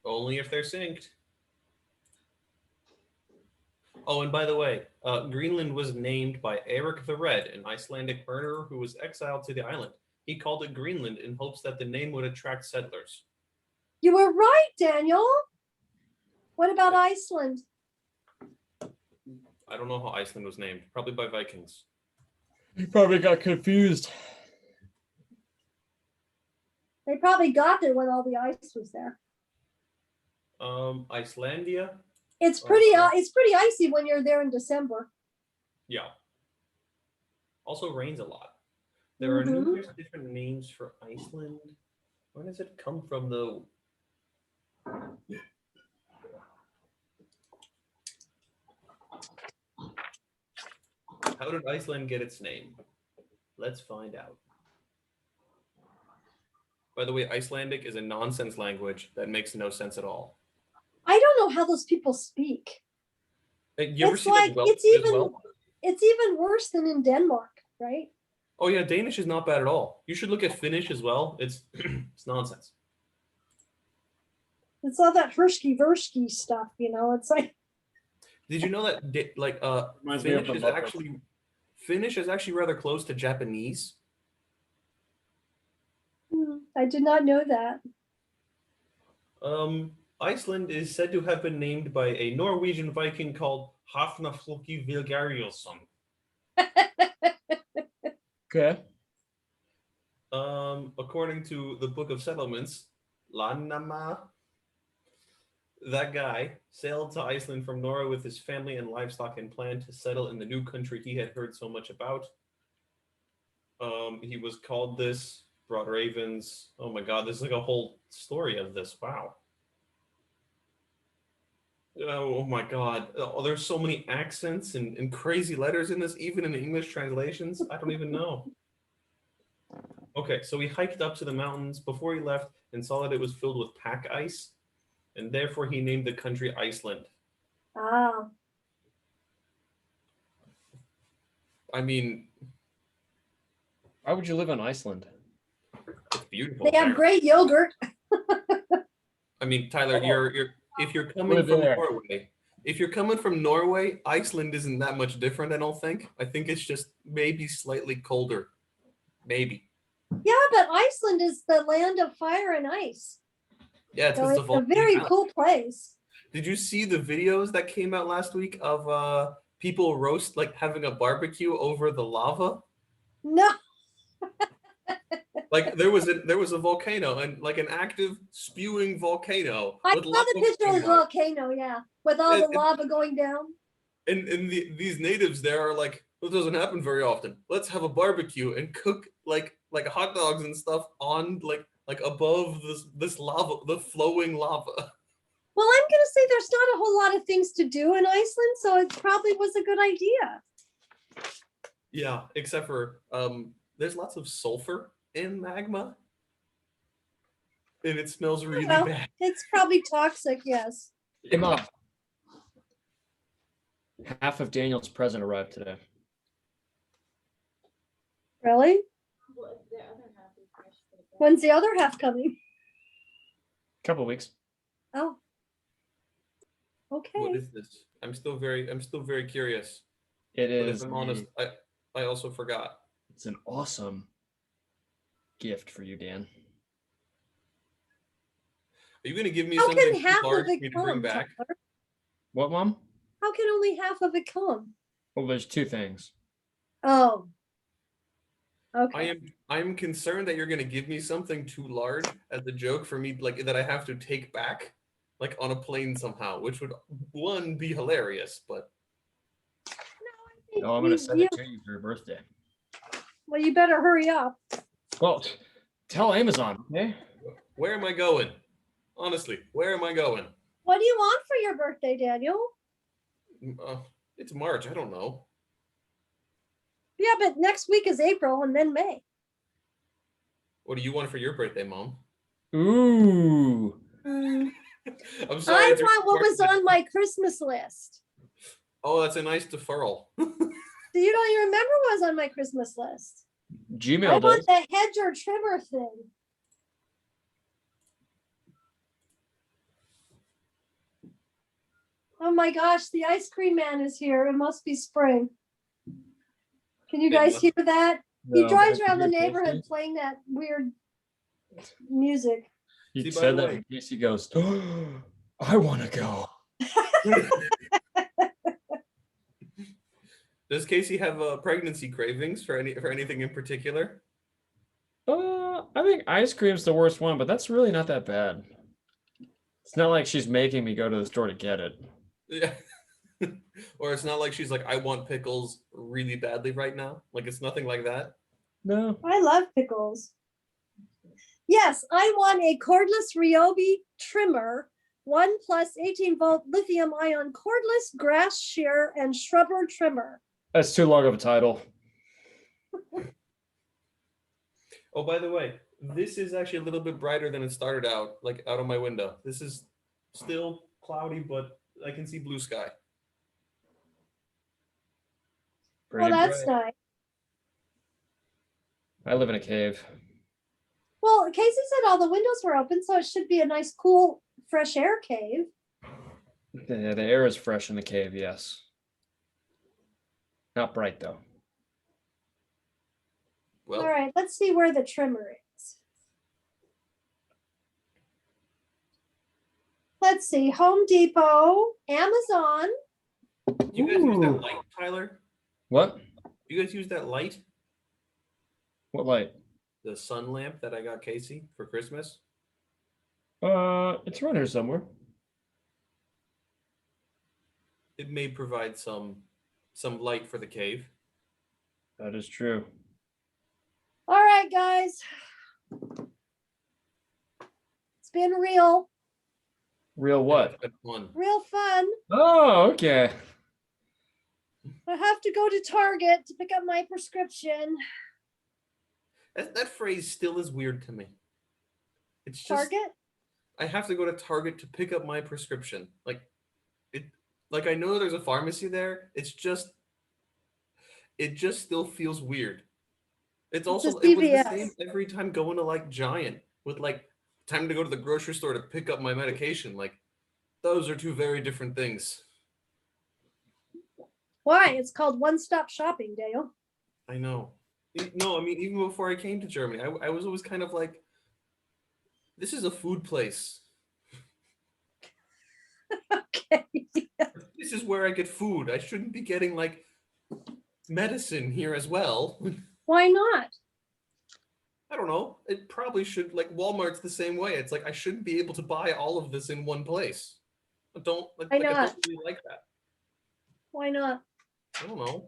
Only if they're synced. Oh, and by the way, Greenland was named by Eric the Red, an Icelandic murderer who was exiled to the island. He called it Greenland in hopes that the name would attract settlers. You were right, Daniel. What about Iceland? I don't know how Iceland was named. Probably by Vikings. You probably got confused. They probably got there when all the ice was there. Icelandia? It's pretty icy when you're there in December. Yeah. Also rains a lot. There are numerous different names for Iceland. Where does it come from, though? How did Iceland get its name? Let's find out. By the way, Icelandic is a nonsense language that makes no sense at all. I don't know how those people speak. You ever It's see like Welsh as well? it's even worse than in Denmark, right? Oh yeah, Danish is not bad at all. You should look at Finnish as well. It's it's nonsense. It's all that Hershky-Versky stuff, you know. It's like, Did you know that Reminds me of Finnish the is Muppets. Finnish is actually rather close to Japanese? I did not know that. Iceland is said to have been named by a Norwegian Viking called Hafnafloki Vilgariosson. Okay. According to the Book of Settlements, Lannama, that guy sailed to Iceland from Norway with his family and livestock and planned to settle in the new country he had heard so much about. He was called this, brought ravens. Oh my God, there's like a whole story of this. Wow. Oh my God. Oh, there's so many accents and crazy letters in this, even in the English translations. I don't even know. Okay, so he hiked up to the mountains before he left and saw that it was filled with pack ice, and therefore he named the country Iceland. Ah. I mean, Why would you live in Iceland? it's beautiful. They have there. great yogurt. I mean, Tyler, if you're coming Live from there. Norway, if you're coming from Norway, Iceland isn't that much different, I don't think. I think it's just maybe slightly colder. Maybe. Yeah, but Iceland is the land of fire and ice. Yeah, So it's it's a volcanic very island. cool place. Did you see the videos that came out last week of people having a barbecue over the lava? No, Like there was a volcano and like an active spewing volcano. I with saw lava the picture of the coming out. volcano, yeah, with all the lava going down. And these natives there are like, well, it doesn't happen very often. Let's have a barbecue and cook like hot dogs and stuff on like above this lava, the flowing lava. Well, I'm going to say there's not a whole lot of things to do in Iceland, so it probably was a good idea. Yeah, except for there's lots of sulfur in magma, and it smells really Well, bad. it's probably toxic, yes. Hey, Mom. Half of Daniel's present arrived today. Really? When's the other half coming? Couple weeks. Oh. Okay. What is this? I'm still very curious. It But is. if I'm honest, I also forgot. It's an awesome gift for you, Dan. Are you gonna give me How something can too half of large for it me to bring come, back? Tyler? What, Mom? How can only half of it come? Well, there's two things. Oh. Okay. I'm concerned that you're gonna give me something too large as a joke for me, like that I have to take back, like on a plane somehow, which would one be hilarious, but No, I'm gonna send it to you for your birthday. Well, you better hurry up. Well, tell Amazon, okay? where am I going? Honestly, where am I going? What do you want for your birthday, Daniel? It's March. I don't know. Yeah, but next week is April and then May. What do you want for your birthday, Mom? Ooh. I'm sorry. I it's your want what was birthday. on my Christmas list. Oh, that's a nice deferral. So you don't even remember what was on my Christmas list. I Gmail want does. the hedger trimmer thing. Oh my gosh, the ice cream man is here. It must be spring. Can you It guys must- hear that? He No, drives but around the here's neighborhood Casey. playing that weird music. He See, by said the that way- in case he goes, I want to go. Does Casey have pregnancy cravings for anything in particular? I think ice cream's the worst one, but that's really not that bad. It's not like she's making me go to the store to get it. Yeah. Or it's not like she's like, I want pickles really badly right now. Like it's nothing like that. No. I love pickles. Yes, I want a cordless Ryobi trimmer, 1 plus 18-volt lithium ion cordless grass shear and shrubber trimmer. That's too long of a title. Oh, by the way, this is actually a little bit brighter than it started out, like out of my window. This is still cloudy, but I can see blue sky. Pretty Well, that's bright. nice. I live in a cave. Well, Casey said all the windows were open, so it should be a nice, cool, fresh air cave. The air is fresh in the cave, yes. Not bright though. Well, All right, let's see where the trimmer is. Let's see, Home Depot, Amazon. you guys use that Ooh. light, Tyler? What? You guys use that light? What light? The sun lamp that I got Casey for Christmas? It's around here somewhere. It may provide some light for the cave. That is true. All right, guys. It's been real Real what? That's fun. fun. Oh, okay. I have to go to Target to pick up my prescription. That phrase still is weird to me. It's just Target? I have to go to Target to pick up my prescription. Like I know there's a pharmacy there. It just still feels weird. It's also a it was the CVS. same every time going to like Giant with like time to go to the grocery store to pick up my medication. Like those are two very different things. Why? It's called one-stop shopping, Dale. I know. No, I mean even before I came to Germany, I was always kind of like, this is a food place. Okay. This is where I get food. I shouldn't be getting like medicine here as well. Why not? I don't know. It probably should, like Walmart's the same way. It's like I shouldn't be able to buy all of this in one place. I don't like, Why like I not? don't really like that. Why not? I don't know.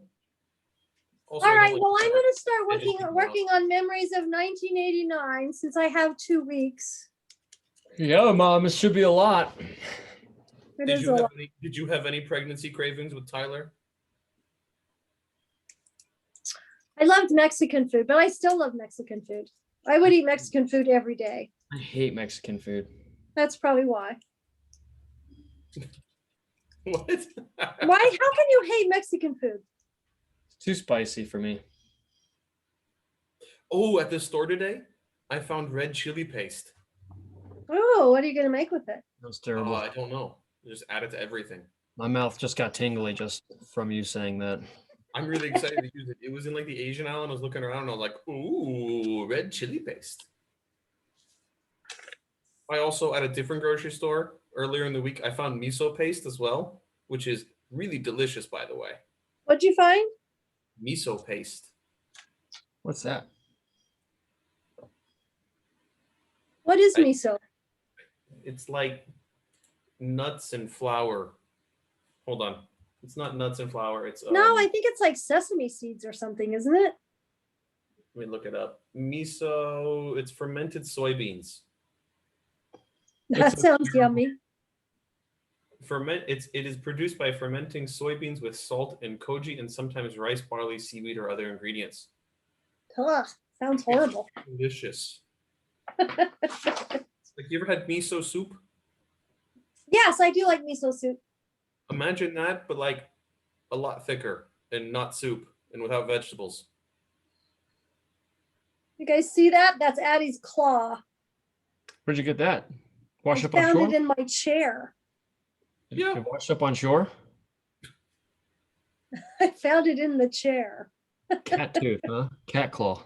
Also, All I don't right. like Well, I'm Walmart. going to start They just working keep working on memories of 1989 since I have 2 weeks. Yeah, Mom, it should be a lot. It Did is you a have lot. did you have any pregnancy cravings with Tyler? I loved Mexican food, but I still love Mexican food. I would eat Mexican food every day. I hate Mexican food. That's probably why. What? Why? How can you hate Mexican food? It's too spicy for me. Oh, at the store today, I found red chili paste. Oh, what are you going to make with it? That was terrible. I don't know. Just add it to everything. My mouth just got tingly just from you saying that. I'm really excited to use it. It was in like the Asian aisle, and I was looking around, and I was like, ooh, red chili paste. I also, at a different grocery store earlier in the week, I found miso paste as well, which is really delicious, by the way. What'd you find? Miso paste. What's that? What is I- miso? It's like nuts and flour. Hold on. It's not nuts and flour. It's No, I think it's like sesame seeds or something, isn't it? let me look it up. Miso, it's fermented soybeans. That It's sounds yummy. It is produced by fermenting soybeans with salt and koji and sometimes rice, barley, seaweed, or other ingredients. Ugh, sounds horrible. Delicious. Like you ever had miso soup? Yes, I do like miso soup. Imagine that, but like a lot thicker and not soup and without vegetables. You guys see that? That's Addie's claw. Where'd you get that? Wash I up on found shore? it in my chair. Yeah. You washed up on shore? I found it in the chair. Cat tooth, huh? Cat claw.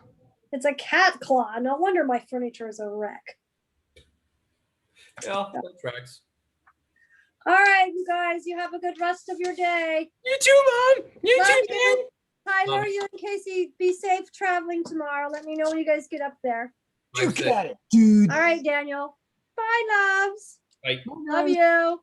It's a cat claw. No wonder my furniture is a wreck. Yeah, that tracks. All right, you guys, you have a good rest of your day. You too, Mom. You Love too, you. Dad. Tyler, Love you and Casey, be safe traveling tomorrow. Let me know when you guys get up there. You Mindset. got it, dude. All right, Daniel. Bye, loves. Bye. Love you.